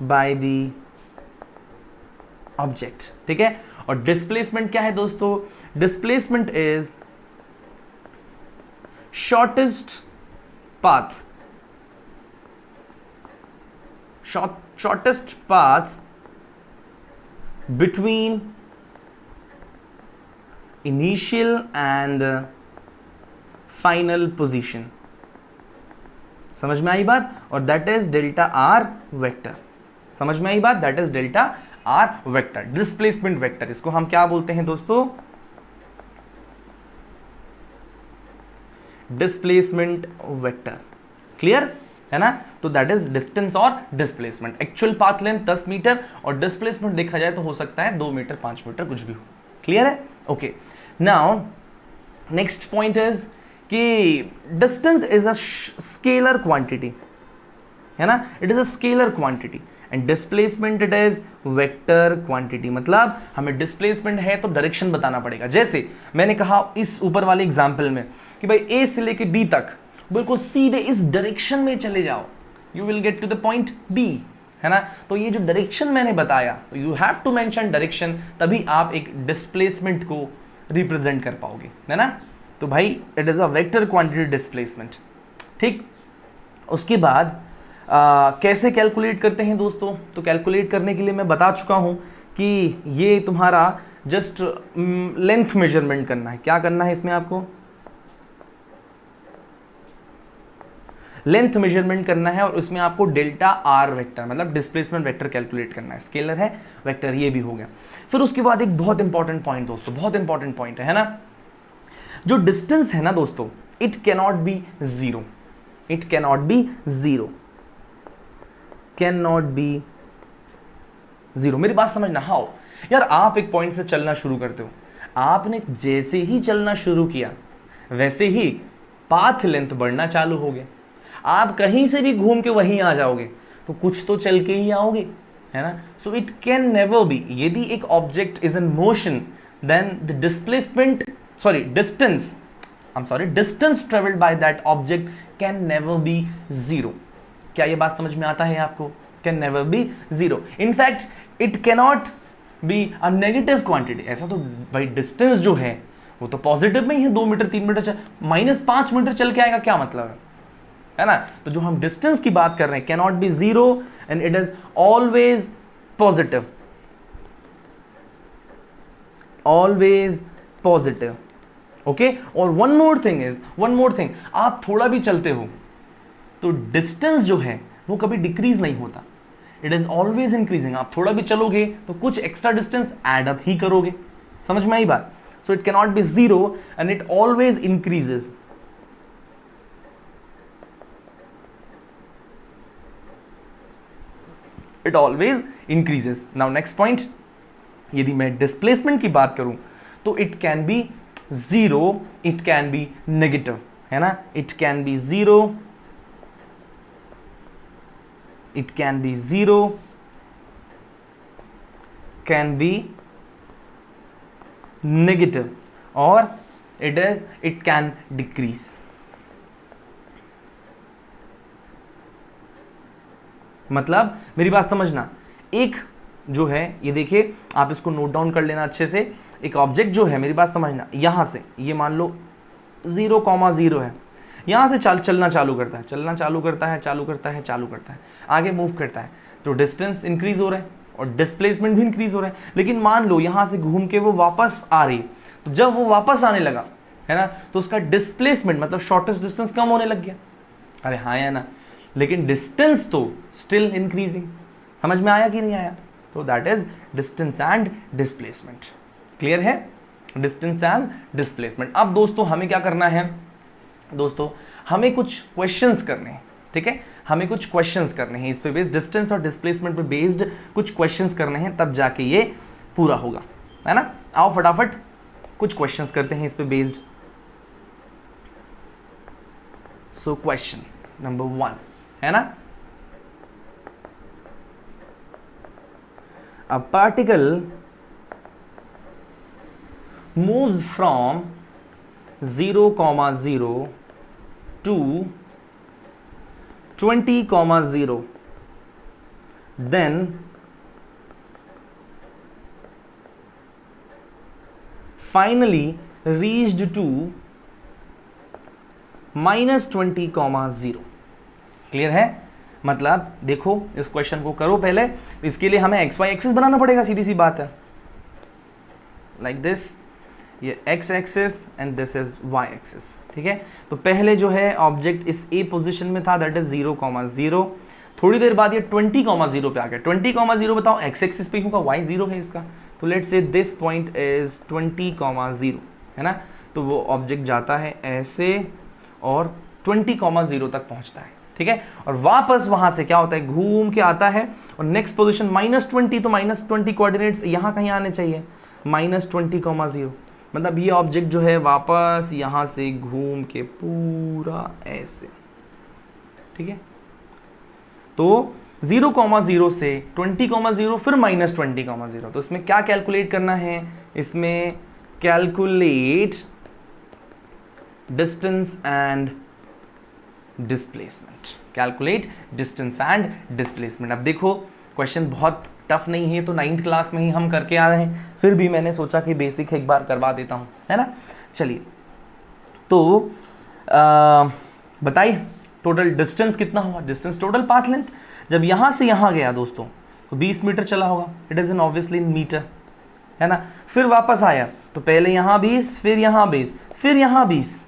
by the object, ठीक है। और डिस्प्लेसमेंट क्या है दोस्तों, displacement is shortest path, shortest path between initial and final position. समझ में आई बात, और that is delta R vector. समझ में आई बात, that is delta R vector, displacement vector. इसको हम क्या बोलते हैं दोस्तों, डिस्प्लेसमेंट वेक्टर। क्लियर है ना। तो दैट इज डिस्टेंस और displacement. Actual path length 10 metre और डिस्प्लेसमेंट देखा जाए तो हो सकता है 2 मीटर 5 मीटर कुछ भी हो। क्लियर है, okay. Now next point is कि distance is a scalar quantity, है ना, it is a scalar quantity and displacement it is vector quantity. मतलब हमें डिस्प्लेसमेंट है तो डायरेक्शन बताना पड़ेगा। जैसे मैंने कहा इस ऊपर वाले एग्जांपल में कि भाई ए से लेके बी तक बिल्कुल सीधे इस डायरेक्शन में चले जाओ, you will get to the point B, है ना। तो ये जो डायरेक्शन मैंने बताया, तो you have to mention direction, तभी आप एक डिस्प्लेसमेंट को रिप्रेजेंट कर पाओगे, है ना। तो भाई it is a vector quantity displacement, ठीक। उसके बाद कैसे कैलकुलेट करते हैं दोस्तों, तो कैलकुलेट करने के लिए मैं बता चुका हूं कि ये तुम्हारा जस्ट लेंथ मेजरमेंट करना है। क्या करना है इसमें आपको, लेंथ मेजरमेंट करना है, और उसमें आपको डेल्टा आर वेक्टर मतलब डिस्प्लेसमेंट वेक्टर कैलकुलेट करना है। स्केलर है, वेक्टर, ये भी हो गया। फिर उसके बाद एक बहुत इंपॉर्टेंट पॉइंट दोस्तों, बहुत इंपॉर्टेंट पॉइंट है ना, जो डिस्टेंस है ना दोस्तों, it cannot B zero, it cannot B zero, can not be zero. मेरी बात समझना, हाउ यार, आप एक पॉइंट से चलना शुरू करते हो, आपने जैसे ही चलना शुरू किया वैसे ही पाथ लेंथ बढ़ना चालू हो गया। आप कहीं से भी घूम के वहीं आ जाओगे तो कुछ तो चल के ही आओगे, है ना। So it can never be, यदि एक object is in motion then the displacement distance travelled by that object can never be zero. क्या ये बात समझ में आता है आपको, can never be zero. In fact it cannot be a negative quantity. ऐसा तो भाई डिस्टेंस जो है वो तो पॉजिटिव में ही है, 2 मीटर 3 मीटर -5 मीटर चल के आएगा, क्या मतलब है ना। तो जो हम डिस्टेंस की बात कर रहे हैं, cannot be zero and it is always positive, always positive, okay. और वन मोर थिंग, आप थोड़ा भी चलते हो तो डिस्टेंस जो है वो कभी डिक्रीज नहीं होता, इट इज ऑलवेज इंक्रीजिंग। आप थोड़ा भी चलोगे तो कुछ एक्स्ट्रा डिस्टेंस एड अप ही करोगे। समझ में आई बात। So it cannot B zero and it always increases. It always increases. Now next point, यदि मैं डिस्प्लेसमेंट की बात करूं तो it can be zero, it can be negative, है ना। It can be zero, it can be zero, can be negative, or it can decrease। मतलब मेरी बात समझना, एक जो है ये देखिए, आप इसको नोट डाउन कर लेना अच्छे से। एक ऑब्जेक्ट जो है, मेरी बात समझना, यहां से ये मान लो 0,0 है, यहाँ से चलना चालू करता है, चलना चालू करता है, चालू करता है, चालू करता है, आगे मूव करता है, तो डिस्टेंस इंक्रीज हो रहा है और डिस्प्लेसमेंट भी इंक्रीज हो रहा है। लेकिन मान लो यहाँ से घूम के वो वापस आ रही, तो जब वो वापस आने लगा, है ना, तो उसका डिस्प्लेसमेंट मतलब शॉर्टेस्ट डिस्टेंस कम होने लग गया। अरे हाँ या ना, लेकिन डिस्टेंस तो स्टिल इंक्रीजिंग। समझ में आया कि नहीं आया। तो that is distance and displacement. Clear है, डिस्टेंस एंड डिस्प्लेसमेंट। अब दोस्तों हमें क्या करना है, दोस्तों हमें कुछ क्वेश्चंस करने हैं, ठीक है, हमें कुछ क्वेश्चंस करने हैं इस पे बेस्ड, डिस्टेंस और डिस्प्लेसमेंट पे बेस्ड कुछ क्वेश्चंस करने हैं, तब जाके ये पूरा होगा, है ना। आओ फटाफट कुछ क्वेश्चंस करते हैं इस पे बेस्ड। सो क्वेश्चन नंबर 1 है ना, a particle moves from 0,0 to 20,0, then finally reached to -20,0। Clear है, मतलब देखो इस क्वेश्चन को करो पहले, इसके लिए हमें एक्स वाई एक्सिस बनाना पड़ेगा, सीधी सी बात है, लाइक दिस, ये x axis and this is y axis, ठीक है। तो पहले जो है ऑब्जेक्ट इस ए पोजीशन में था, दैट इज 0,0, थोड़ी देर बाद ये 20,0 पे आ गया। 20,0 बताओ एक्स एक्सिस पे होगा, वाई 0 है इसका, तो let's say this point is 20,0, है ना। तो वो ऑब्जेक्ट जाता है ऐसे और 20,0 तक पहुंचता है, ठीक है, और वापस वहां से क्या होता है, घूम के आता है और नेक्स्ट पोजीशन -20, तो -20 कोऑर्डिनेट्स यहां कहीं आने चाहिए, -20,0, मतलब ये ऑब्जेक्ट जो है वापस यहां से घूम के पूरा ऐसे, ठीक है। तो 0,0 से 20,0 फिर -20,0, तो इसमें क्या कैलकुलेट करना है, इसमें calculate distance and displacement, calculate distance and displacement. अब देखो क्वेश्चन बहुत टफ नहीं है, तो 9th क्लास में ही हम करके आ रहे हैं, फिर भी मैंने सोचा कि बेसिक एक बार करवा देता हूं, है ना। चलिए, तो बताइए टोटल डिस्टेंस कितना हुआ, डिस्टेंस टोटल पाथ लेंथ, जब यहां से यहां गया दोस्तों तो 20 मीटर चला होगा, it is in obviously in metre, है ना। फिर वापस आया तो पहले यहां 20, फिर यहां 20, फिर यहां 20,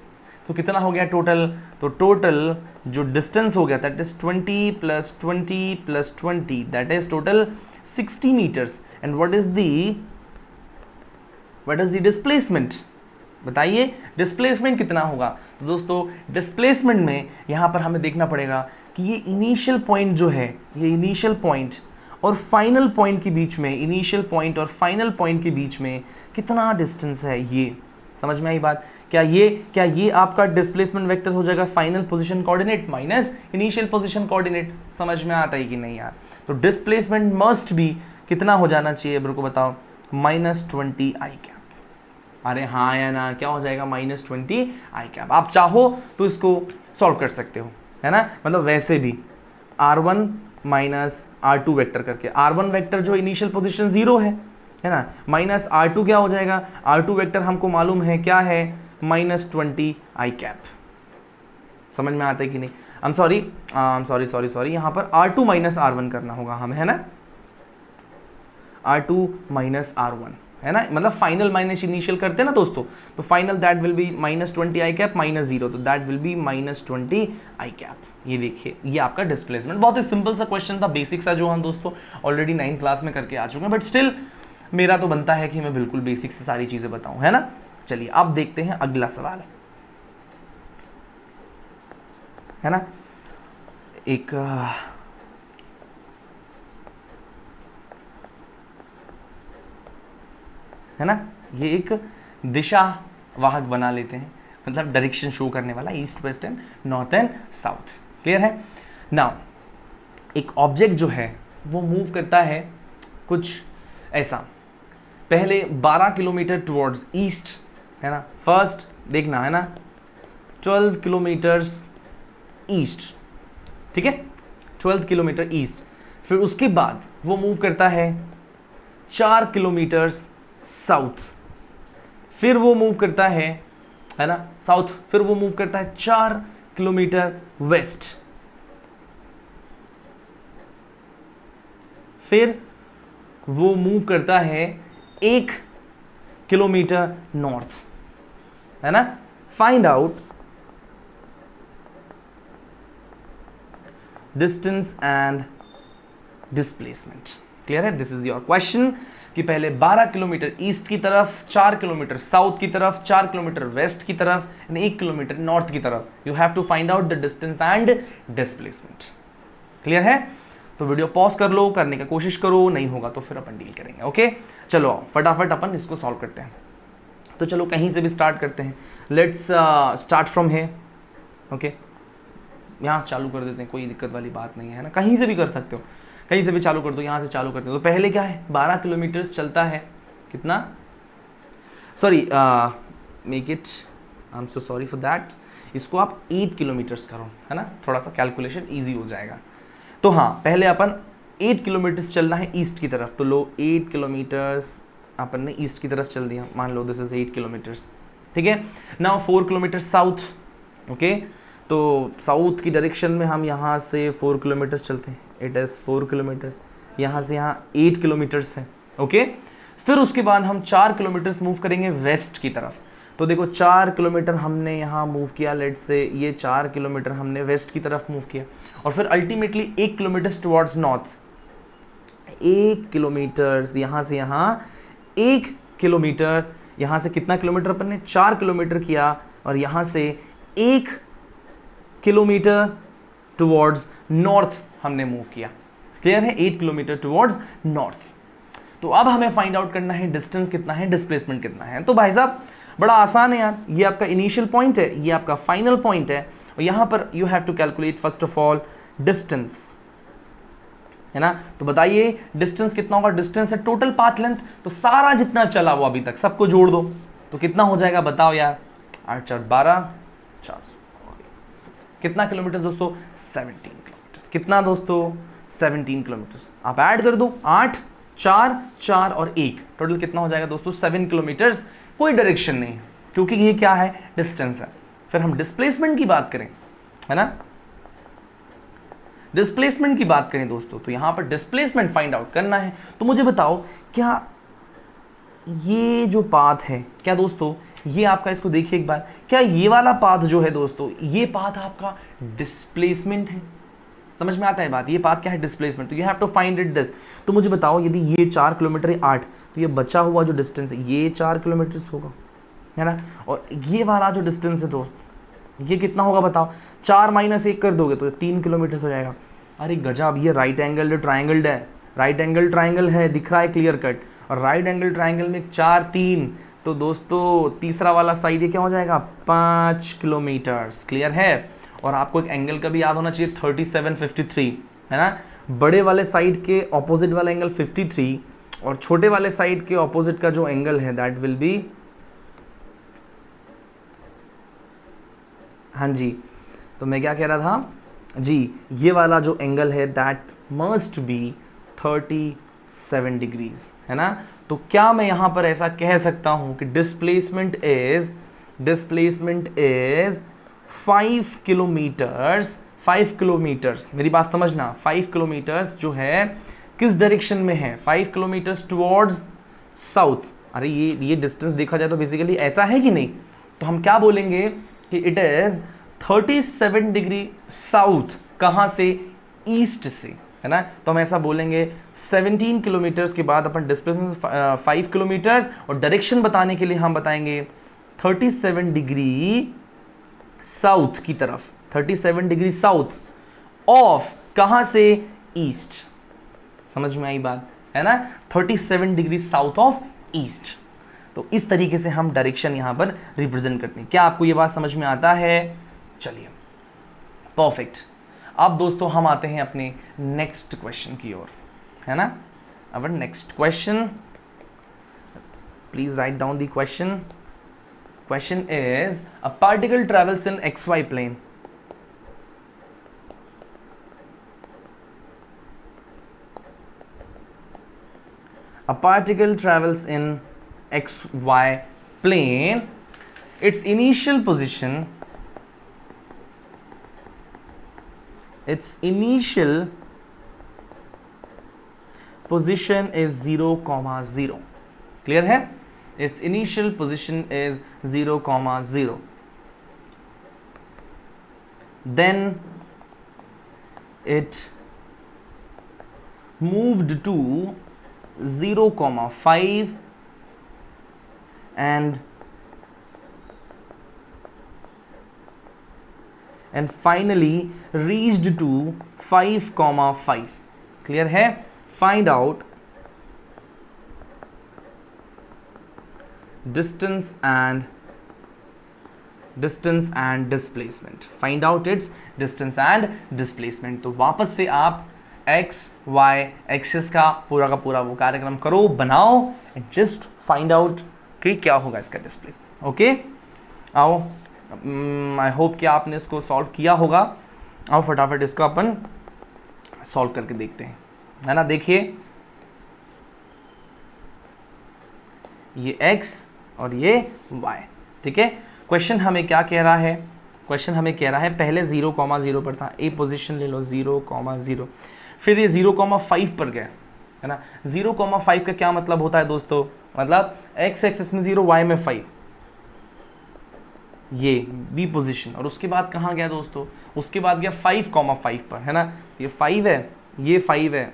तो कितना हो गया टोटल, तो टोटल जो डिस्टेंस हो गया that is 20 + 20 + 20, that is total 60 metres. And what is the displacement, बताइए डिस्प्लेसमेंट कितना होगा। तो दोस्तों डिस्प्लेसमेंट में यहां पर हमें देखना पड़ेगा कि ये इनिशियल पॉइंट जो है, ये इनिशियल पॉइंट और फाइनल पॉइंट के बीच में, इनिशियल पॉइंट और फाइनल पॉइंट के बीच में कितना डिस्टेंस है, ये समझ में आई बात। क्या ये आपका डिस्प्लेसमेंट वेक्टर हो जाएगा final position coordinate minus initial position coordinate, समझ में आता है कि नहीं यार। तो डिस्प्लेसमेंट मस्ट भी कितना हो जाना चाहिए, मेरे को बताओ, -20 आई कैप। अरे हाँ या ना, क्या हो जाएगा, -20 आई कैप। आप चाहो तो इसको सॉल्व कर सकते हो, है ना, मतलब वैसे भी R1 - R2 वेक्टर करके, R1 वेक्टर जो इनिशियल पोजीशन 0 है ना, माइनस R2 क्या हो जाएगा, R2 वेक्टर हमको मालूम है क्या है, -20 आई कैप। समझ में आता है कि नहीं, आई एम सॉरी, यहाँ पर R2 - R1 करना होगा हमें, है ना, R2 - R1, है ना, मतलब फाइनल माइनस इनिशियल करते हैं ना दोस्तों, तो final that will B -20 I cap -0, तो that will B -20 I cap. ये देखिए, ये आपका डिस्प्लेसमेंट, बहुत ही सिंपल सा क्वेश्चन था, बेसिक सा, जो हम दोस्तों ऑलरेडी 9th क्लास में करके आ चुके हैं, बट स्टिल मेरा तो बनता है कि मैं बिल्कुल बेसिक से सारी चीजें बताऊं, है ना। चलिए अब देखते हैं अगला सवाल, है ना, एक है ना, ये एक दिशा वाहक बना लेते हैं, मतलब डायरेक्शन शो करने वाला, east west and north and south. Clear है। नाउ एक ऑब्जेक्ट जो है वो मूव करता है कुछ ऐसा, पहले 12 किलोमीटर टुवर्ड्स ईस्ट, है ना, फर्स्ट देखना, है ना, 12 किलोमीटर्स ईस्ट, ठीक है, 12 किलोमीटर ईस्ट। फिर उसके बाद वो मूव करता है 4 किलोमीटर्स साउथ, फिर वो मूव करता है ना, साउथ, फिर वो मूव करता है 4 किलोमीटर वेस्ट, फिर वो मूव करता है 1 किलोमीटर नॉर्थ, है ना। Find out distance and displacement. Clear है? दिस इज योर क्वेश्चन कि पहले 12 किलोमीटर ईस्ट की तरफ, 4 किलोमीटर साउथ की तरफ, 4 किलोमीटर वेस्ट की तरफ एंड 1 किलोमीटर नॉर्थ की तरफ। You have to find out the distance and displacement. Clear है? तो वीडियो पॉज कर लो, करने की कोशिश करो, नहीं होगा तो फिर अपन डील करेंगे। ओके, चलो फटाफट अपन इसको सॉल्व करते हैं। तो चलो कहीं से भी स्टार्ट करते हैं। लेट्स स्टार्ट फ्रॉम है। ओके, यहाँ से चालू कर देते हैं, कोई दिक्कत वाली बात नहीं है ना, कहीं से भी कर सकते हो, कहीं से भी चालू कर दो, यहाँ से चालू करते हो। तो पहले क्या है, 12 किलोमीटर चलता है, कितना, sorry make it, I am so sorry for that, इसको आप 8 किलोमीटर्स करो, है ना, थोड़ा सा कैलकुलेशन ईजी हो जाएगा। तो हाँ, पहले अपन 8 किलोमीटर्स चलना है ईस्ट की तरफ। तो लो 8 किलोमीटर्स अपन ने ईस्ट की तरफ चल दिया, मान लो दिस इज 8 किलोमीटर्स, ठीक है। Now 4 kilometre south. ओके, तो साउथ की डायरेक्शन में हम यहाँ से 4 किलोमीटर्स चलते हैं, इट इज़ 4 किलोमीटर्स, यहाँ से यहाँ 8 किलोमीटर्स है। ओके, फिर उसके बाद हम 4 किलोमीटर्स मूव करेंगे वेस्ट की तरफ। तो देखो 4 किलोमीटर हमने यहाँ मूव किया, लेट से ये 4 किलोमीटर हमने वेस्ट की तरफ मूव किया, और फिर ultimately 1 kilometre towards north. 1 kilometre यहाँ से यहाँ, 1 किलोमीटर यहाँ से, कितना किलोमीटर अपन ने, 4 किलोमीटर किया, और यहाँ से 1 किलोमीटर टुवर्ड्स नॉर्थ हमने मूव किया। क्लियर है? 8 किलोमीटर टुवर्ड्स नॉर्थ। तो अब हमें फाइंड आउट करना है डिस्टेंस कितना है, डिस्प्लेसमेंट कितना है। तो भाई साहब बड़ा आसान है यार, ये आपका इनिशियल पॉइंट है, ये आपका फाइनल पॉइंट है, और यहाँ पर you have to calculate first of all distance, है ना। तो बताइए डिस्टेंस कितना होगा। डिस्टेंस है टोटल पाथ लेंथ, तो सारा जितना चला वो अभी तक सबको जोड़ दो, तो कितना हो जाएगा बताओ यार। 8 4 12, 4 कितना किलोमीटर दोस्तों, 17 किलोमीटर। कितना दोस्तों, 17 किलोमीटर। आप ऐड कर दो, 8 4 4 और 1, टोटल कितना हो जाएगा दोस्तों, 7 किलोमीटर्स। कोई डायरेक्शन नहीं है, क्योंकि ये क्या है, डिस्टेंस है। फिर हम डिस्प्लेसमेंट की बात करें, है ना, डिस्प्लेसमेंट की बात करें दोस्तों, तो यहां पर डिस्प्लेसमेंट फाइंड आउट करना है। तो मुझे बताओ, क्या ये जो पाथ है, क्या दोस्तों ये आपका, इसको देखिए एक बार, क्या ये वाला पाथ जो है दोस्तों, ये पाथ आपका डिस्प्लेसमेंट है। समझ में आता है बात, ये पाथ क्या है, डिस्प्लेसमेंट। तो you have to find it this. तो मुझे बताओ, यदि ये 4 किलोमीटर है 8, तो ये बचा हुआ जो डिस्टेंस है ये 4 किलोमीटर होगा, है ना। और ये वाला जो डिस्टेंस है दोस्त, ये कितना होगा बताओ। 4 - 1 कर दोगे तो 3 किलोमीटर हो जाएगा। अरे गजब, ये राइट एंगल ट्राइंगल्ड है, राइट एंगल ट्राइंगल है, दिख रहा है क्लियर कट। और राइट एंगल ट्राइंगल में 4 3, तो दोस्तों तीसरा वाला साइड ये क्या हो जाएगा, 5 किलोमीटर। क्लियर है? और आपको एक एंगल का भी याद होना चाहिए, 37 53, है ना। बड़े वाले साइड के ऑपोजिट वाला एंगल 53, और छोटे वाले साइड के ऑपोजिट का जो एंगल है दैट विल बी, हाँ जी, तो मैं क्या कह रहा था जी, ये वाला जो एंगल है दैट मस्ट बी 37 डिग्रीज, है ना। तो क्या मैं यहां पर ऐसा कह सकता हूं कि डिस्प्लेसमेंट इज 5 किलोमीटर्स। 5 किलोमीटर्स, मेरी बात समझना, 5 किलोमीटर्स जो है किस डायरेक्शन में है, 5 किलोमीटर्स टुवर्ड्स साउथ। अरे ये डिस्टेंस देखा जाए तो बेसिकली ऐसा है कि नहीं, तो हम क्या बोलेंगे कि इट इज 37 डिग्री साउथ, कहां से, ईस्ट से, है ना। तो हम ऐसा बोलेंगे 17 किलोमीटर्स के बाद अपन डिस्प्लेसमेंट 5 किलोमीटर्स, और डायरेक्शन बताने के लिए हम बताएंगे 37 डिग्री साउथ की तरफ, 37 डिग्री साउथ ऑफ, कहां से, ईस्ट। समझ में आई बात, है ना, 37 डिग्री साउथ ऑफ ईस्ट। तो इस तरीके से हम डायरेक्शन यहां पर रिप्रेजेंट करते हैं। क्या आपको ये बात समझ में आता है? चलिए परफेक्ट। अब दोस्तों हम आते हैं अपने नेक्स्ट क्वेश्चन की ओर, है ना। Our next question, please write down the question. Question is a particle travels in XY plane. A particle travels in XY plane. Its initial position is 0, 0. Clear है? Its initial position is 0, 0. Then it moved to 0,5 and finally reached to 5,5. Clear है? Find out distance and displacement. Find out its distance and displacement. तो वापस से आप x y एक्सिस का पूरा वो कार्यक्रम करो, बनाओ एंड जस्ट फाइंड आउट कि क्या होगा इसका डिस्प्लेसमेंट. ओके, आओ, आई होप कि आपने इसको सॉल्व किया होगा. आओ फटाफट इसको अपन सॉल्व करके देखते हैं, है ना. देखिए ये x और ये y, ठीक है. क्वेश्चन हमें क्या कह रहा है? क्वेश्चन हमें कह रहा है पहले 0,0 पर था, ए पोजीशन ले लो 0,0, फिर ये 0,5 पर गया, है ना. 0,5 का क्या मतलब होता है दोस्तों? मतलब x एक्सिस में 0, y में 5, ये बी पोजीशन. और उसके बाद कहाँ गया दोस्तों? उसके बाद गया 5,5 पर, है ना. ये 5 है, ये 5 है.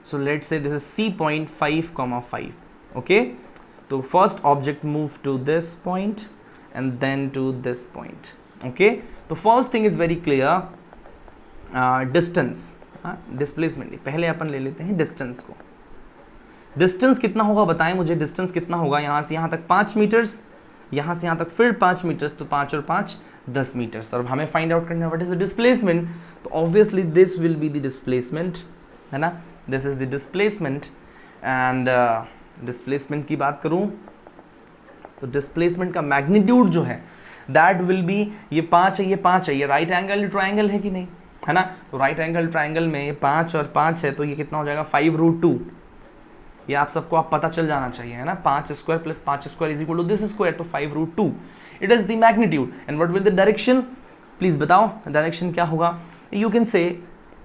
So let's say this is C point 5,5. Okay, so first object move to this point and then to this point. Okay, so first thing is very clear, distance, displacement. पहले अपन ले लेते हैं distance को. Distance कितना होगा बताएं मुझे. distance कितना होगा? यहाँ से यहाँ तक 5 मीटर्स, यहाँ से यहाँ तक फिर 5 मीटर्स, तो 5 और 5 10 मीटर्स. और हमें फाइंड आउट करना है व्हाट इज द डिस्प्लेसमेंट. तो obviously this will be the displacement, है ना. This is the displacement. And displacement की बात करूं तो डिस्प्लेसमेंट का मैग्नीट्यूड जो है दैट विल बी, ये 5 है, ये 5 है, ये राइट एंगल ट्राइंगल है कि नहीं, है ना. तो राइट एंगल ट्राइंगल में ये 5 और 5 है, तो ये कितना हो जाएगा 5√2. ये आप सबको आप पता चल जाना चाहिए, है ना. 5 square plus 5 square is equal to this square, तो 5√2. It is the magnitude. And what will the direction? Please बताओ डायरेक्शन क्या होगा. You can say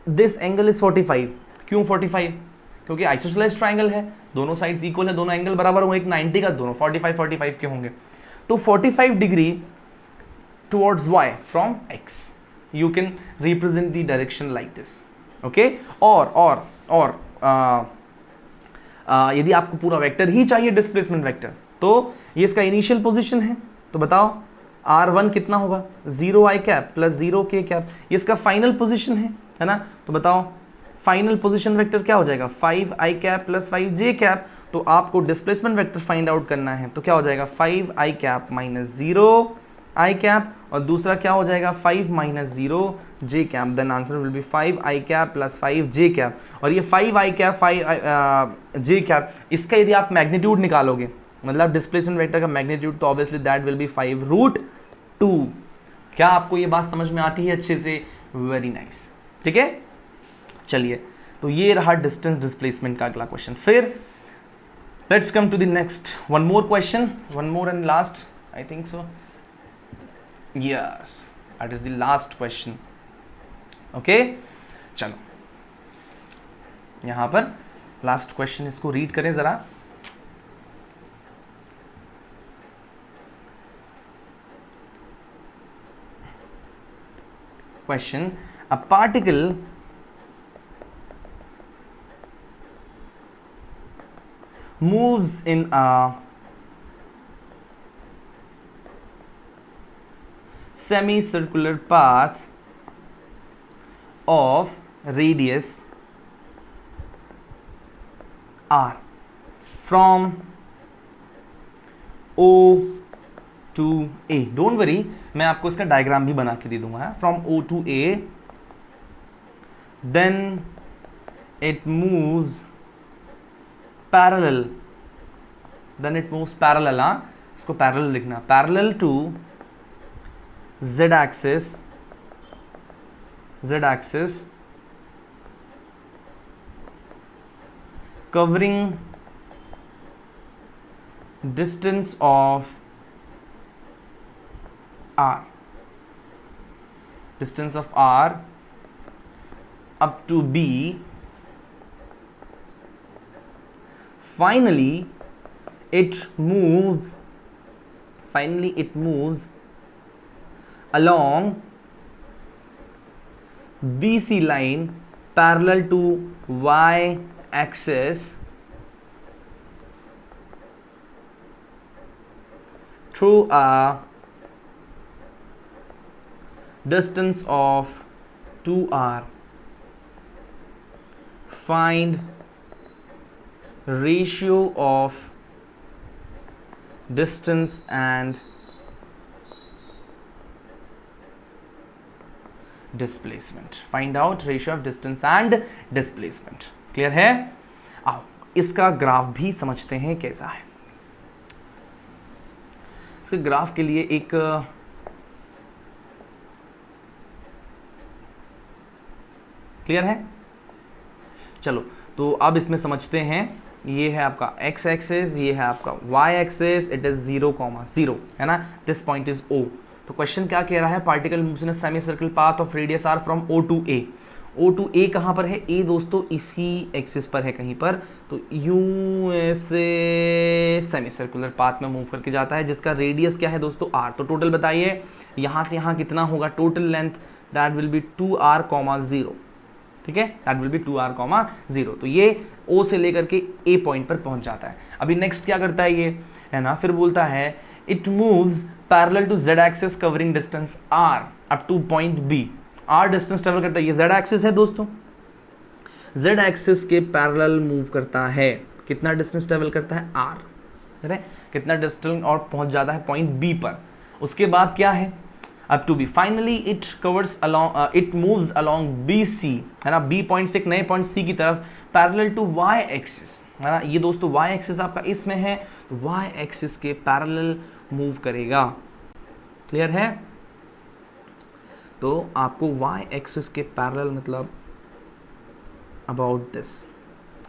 this angle is 45. क्यों 45? क्योंकि आइसोसेलेस ट्राइंगल है, दोनों साइड्स इक्वल है, दोनों एंगल बराबर होंगे, एक 90 का, दोनों 45 के होंगे. तो 45 degree towards y from x. You can represent the direction like this. Okay, और यदि आपको पूरा वेक्टर ही चाहिए, डिस्प्लेसमेंट वेक्टर, तो ये इसका इनिशियल पोजीशन है. तो बताओ r1 कितना होगा? 0i cap plus 0k cap. ये इसका फाइनल पोजीशन है ना. तो बताओ फाइनल पोजीशन वेक्टर क्या हो जाएगा? 5i cap plus 5j cap. तो आपको डिस्प्लेसमेंट वेक्टर फाइंड आउट करना है, तो क्या हो जाएगा 5i cap minus 0i cap, और दूसरा क्या हो जाएगा 5 minus 0j cap. Then answer will be 5i cap plus 5j cap. और ये 5i कैप 5j कैप, इसका यदि आप मैग्नीट्यूड निकालोगे, मतलब डिस्प्लेसमेंट वेक्टर का मैग्नीट्यूड, तो ऑब्वियसली दैट विल बी 5√2. क्या आपको ये बात समझ में आती है अच्छे से? Very nice. ठीक है, चलिए, तो ये रहा डिस्टेंस डिस्प्लेसमेंट का अगला क्वेश्चन. फिर let's come to the next, one more question, one more and last, I think so. Yes, that is the last question. Okay, चलो यहां पर लास्ट क्वेश्चन, इसको रीड करें जरा. Question, a particle moves in a semicircular path of radius r from O to A. Don't worry, मैं आपको इसका डायग्राम भी बना के दे दूंगा. From O to A, then it moves parallel, then it moves parallel, इसको parallel लिखना, parallel to z axis covering distance of r, distance of r up to B. Finally it moves along BC line parallel to y axis through a distance of 2r. Find ratio of distance and displacement. Find out ratio of distance and displacement. Clear है? आओ इसका ग्राफ भी समझते हैं कैसा है। इसके ग्राफ के लिए एक क्लियर है? चलो तो अब इसमें समझते हैं। ये है आपका x एक्सिस, ये है आपका y एक्सिस, इट इज 0,0 है ना, दिस पॉइंट इज O। तो क्वेश्चन क्या कह रहा है, particle moves in a semi circle path of radius r from O to A। O to A कहाँ पर है? A दोस्तों इसी एक्सिस पर है कहीं पर, तो यूं ऐसे सेमी सर्कुलर पाथ में मूव करके जाता है, जिसका रेडियस क्या है दोस्तों r। तो टोटल बताइए यहाँ से यहाँ कितना होगा, total length that will B 2r,0, ठीक है, दैट विल बी 2r,0। तो ये O से लेकर के A पॉइंट पर पहुंच जाता है। अभी नेक्स्ट क्या करता है ये, है ना, फिर बोलता है it moves parallel to z axis covering distance r up to point B। r distance travel करता है, ये z एक्सिस है दोस्तों, z एक्सिस के पैरेलल मूव करता है। कितना डिस्टेंस ट्रेवल करता है, r, है कितना डिस्टेंस, और पहुंच जाता है पॉइंट B पर। उसके बाद क्या है, up to B। Finally it covers along it moves along BC, है ना, B पॉइंट से एक नए पॉइंट C की तरफ पैरेलल टू Y एक्सिस, है ना। ये दोस्तों Y एक्सिस आपका इसमें है, तो Y एक्सिस के पैरेलल मूव करेगा। क्लियर है? तो आपको Y एक्सिस के पैरेलल मतलब अबाउट दिस,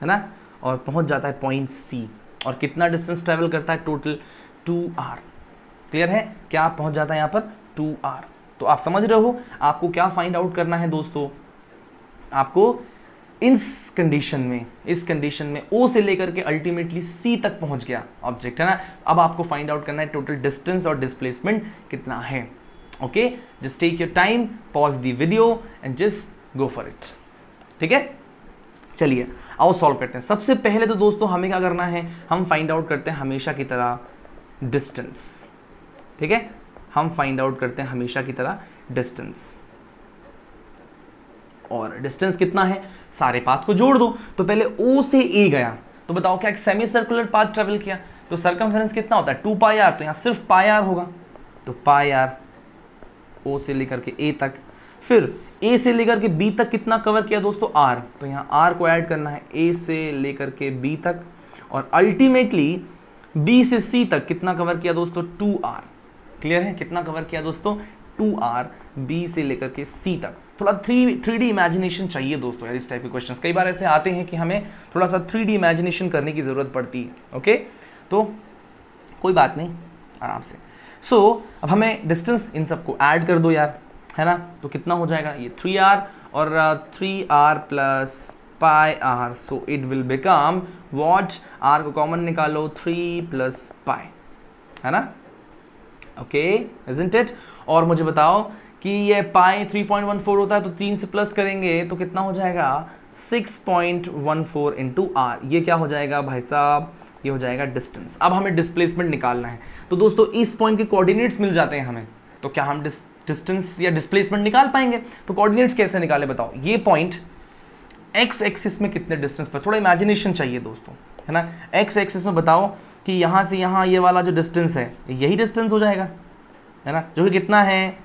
है ना, और पहुंच जाता है पॉइंट C। और कितना डिस्टेंस ट्रेवल करता है, टोटल 2r। क्लियर है? क्या पहुंच जाता है यहाँ पर 2r। तो आप समझ रहे हो आपको क्या फाइंड आउट करना है दोस्तों, आपको इस कंडीशन में O से लेकर के अल्टीमेटली C तक पहुंच गया ऑब्जेक्ट, है ना। अब आपको फाइंड आउट करना है टोटल डिस्टेंस और डिस्प्लेसमेंट कितना है। Okay, just take your time, pause the video and just go for it. ठीक है, चलिए आओ सॉल्व करते हैं। सबसे पहले तो दोस्तों हमें क्या करना है, हम फाइंड आउट करते हैं हमेशा की तरह डिस्टेंस। ठीक है, हम फाइंड आउट करते हैं हमेशा की तरह डिस्टेंस। और डिस्टेंस कितना है, सारे पाथ को जोड़ दो। तो पहले O से A गया, तो बताओ क्या एक सेमी सर्कुलर पाथ ट्रेवल किया, तो सरकमफेरेंस कितना होता है 2πr, तो यहाँ सिर्फ πr होगा, तो πr O से लेकर के A तक। फिर A से लेकर के B तक कितना कवर किया दोस्तों, R, तो यहाँ R को ऐड करना है A से लेकर के B तक। और अल्टीमेटली B से C तक कितना कवर किया दोस्तों, 2R। क्लियर है, कितना कवर किया दोस्तों, 2R B से लेकर के C तक। थोड़ा 3D इमेजिनेशन चाहिए दोस्तों यार, इस टाइप के क्वेश्चंस कई बार ऐसे आते हैं कि हमें थोड़ा सा 3D इमेजिनेशन करने की ज़रूरत पड़ती है। ओके, तो कोई बात नहीं, आराम से। अब हमें डिस्टेंस इन सबको ऐड कर दो यार, है ना। तो कितना हो जाएगा, ये 3R और 3R plus πr, so it will become what, R को कॉमन निकालो, 3 प्लस पाई, है ना। Okay, isn't it. और मुझे बताओ कि ये पाई 3.14 होता है, तो 3 से प्लस करेंगे तो कितना हो जाएगा 6.14 इंटू R। ये क्या हो जाएगा भाई साहब, ये हो जाएगा डिस्टेंस। अब हमें डिस्प्लेसमेंट निकालना है, तो दोस्तों इस पॉइंट के कोऑर्डिनेट्स मिल जाते हैं हमें, तो क्या हम डिस्टेंस या डिस्प्लेसमेंट निकाल पाएंगे। तो कोऑर्डिनेट्स कैसे निकाले बताओ, ये पॉइंट एक्स एक्सिस में कितने डिस्टेंस पर, थोड़ा इमेजिनेशन चाहिए दोस्तों, है ना। एक्स एक्सिस में बताओ कि यहाँ से यहाँ ये वाला जो डिस्टेंस है यही डिस्टेंस हो जाएगा, है ना, जो कि कितना है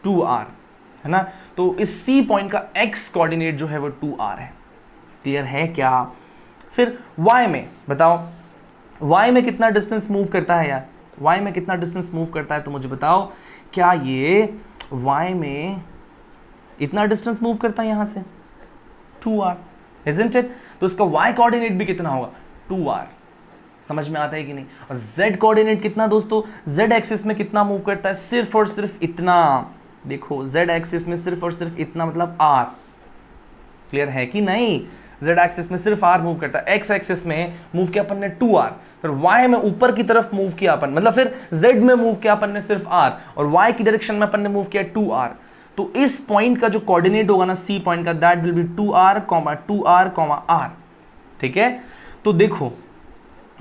2R, है ना। तो इस C पॉइंट का x कोऑर्डिनेट जो है वो 2R है। क्लियर है क्या। फिर y में बताओ, y में कितना डिस्टेंस मूव करता है यार, y में कितना डिस्टेंस मूव करता है, तो मुझे बताओ क्या ये y में इतना डिस्टेंस मूव करता है यहाँ से 2R, isn't it? तो इसका y कोऑर्डिनेट भी कितना होगा 2R। समझ में आता है कि नहीं। और z कोऑर्डिनेट कितना दोस्तों, z एक्सिस में कितना मूव करता है, सिर्फ और सिर्फ इतना। देखो z एक्सिस में सिर्फ और सिर्फ इतना मतलब r। क्लियर है कि नहीं, z एक्सिस में सिर्फ r मूव करता है। x एक्सिस में मूव किया अपन ने 2R, फिर y में ऊपर की तरफ मूव किया अपन, मतलब फिर z में मूव किया अपन ने सिर्फ r, और y की डायरेक्शन में अपन ने मूव किया 2R। तो इस पॉइंट का जो कोऑर्डिनेट होगा ना सी पॉइंट का, that will B 2r, r, ठीक है। तो देखो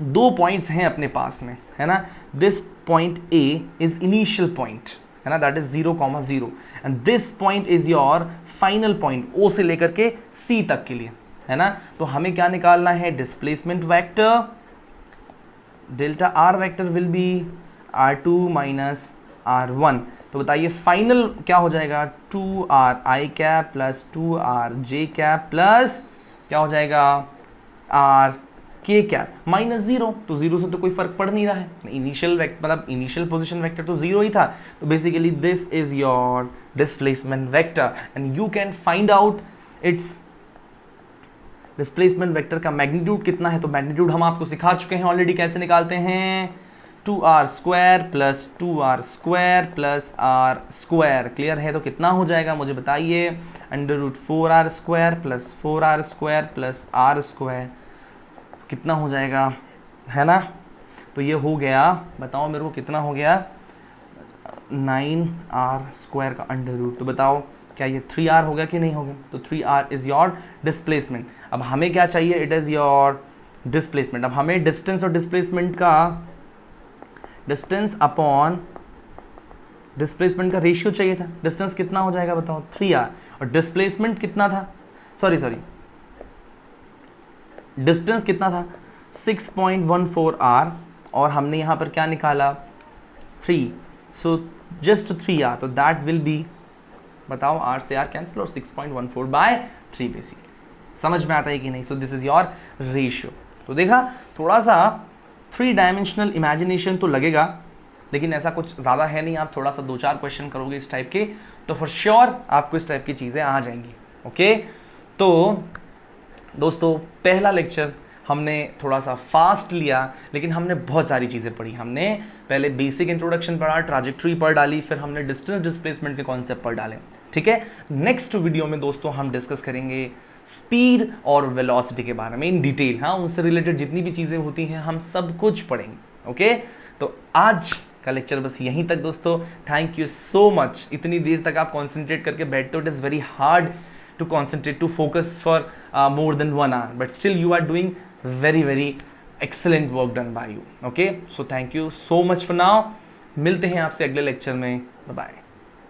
दो पॉइंट्स हैं अपने पास में, है ना। This point A is initial point, है ना, that is 0,0 and this point is your final point O से लेकर के सी तक के लिए, है ना। तो हमें क्या निकालना है, displacement vector, delta R vector will be r2 minus r1। तो बताइए फाइनल क्या हो जाएगा, 2r cap plus 2r cap plus क्या हो जाएगा, r कैप माइनस 0। तो 0 से तो कोई फर्क पड़ नहीं रहा है, इनिशियल वेक्टर मतलब इनिशियल पोजीशन वेक्टर तो 0 ही था। तो basically this is your displacement vector and you can find out it's displacement vector का मैग्नीट्यूड कितना है। तो मैग्नीट्यूड हम आपको सिखा चुके हैं ऑलरेडी, कैसे निकालते हैं, 2r square plus 2r square plus r square. Clear है, तो कितना हो जाएगा मुझे बताइए, √4r square plus 4r square plus r square कितना हो जाएगा, है ना। तो ये हो गया, बताओ मेरे को कितना हो गया, 9r स्क्वायर का √। तो बताओ क्या ये 3r हो गया कि नहीं हो गया। तो 3r इज योर डिस्प्लेसमेंट। अब हमें क्या चाहिए, इट इज योर डिस्प्लेसमेंट। अब हमें डिस्टेंस और डिस्प्लेसमेंट का, डिस्टेंस अपॉन डिस्प्लेसमेंट का रेशियो चाहिए था। डिस्टेंस कितना हो जाएगा बताओ, 3r, और डिस्प्लेसमेंट कितना था, सॉरी डिस्टेंस कितना था 6.14r, और हमने यहाँ पर क्या निकाला 3, सो जस्ट 3r। तो दैट विल बी, बताओ r से r कैंसिल और 6.14/3 बेसिकली। समझ में आता है कि नहीं। So this is your ratio. तो देखा, थोड़ा सा 3 डायमेंशनल इमेजिनेशन तो लगेगा, लेकिन ऐसा कुछ ज़्यादा है नहीं। आप थोड़ा सा 2-4 क्वेश्चन करोगे इस टाइप के, तो फॉर श्योर आपको इस टाइप की चीज़ें आ जाएंगी। ओके, तो दोस्तों पहला लेक्चर हमने थोड़ा सा फास्ट लिया, लेकिन हमने बहुत सारी चीज़ें पढ़ी। हमने पहले बेसिक इंट्रोडक्शन पढ़ा, ट्राजेक्टरी पढ़ डाली, फिर हमने डिस्टेंस डिस्प्लेसमेंट के कॉन्सेप्ट पढ़ डाले, ठीक है। नेक्स्ट वीडियो में दोस्तों हम डिस्कस करेंगे स्पीड और वेलोसिटी के बारे में इन डिटेल। हाँ, उनसे रिलेटेड जितनी भी चीज़ें होती हैं हम सब कुछ पढ़ेंगे। ओके, तो आज का लेक्चर बस यहीं तक दोस्तों। Thank you so much. इतनी देर तक आप कॉन्सेंट्रेट करके बैठते हो, it is very hard to concentrate, to focus for more than 1 hour, but still you are doing very excellent work done by you. Okay, so thank you so much for now. मिलते हैं आपसे अगले लेक्चर में, बाय बाय।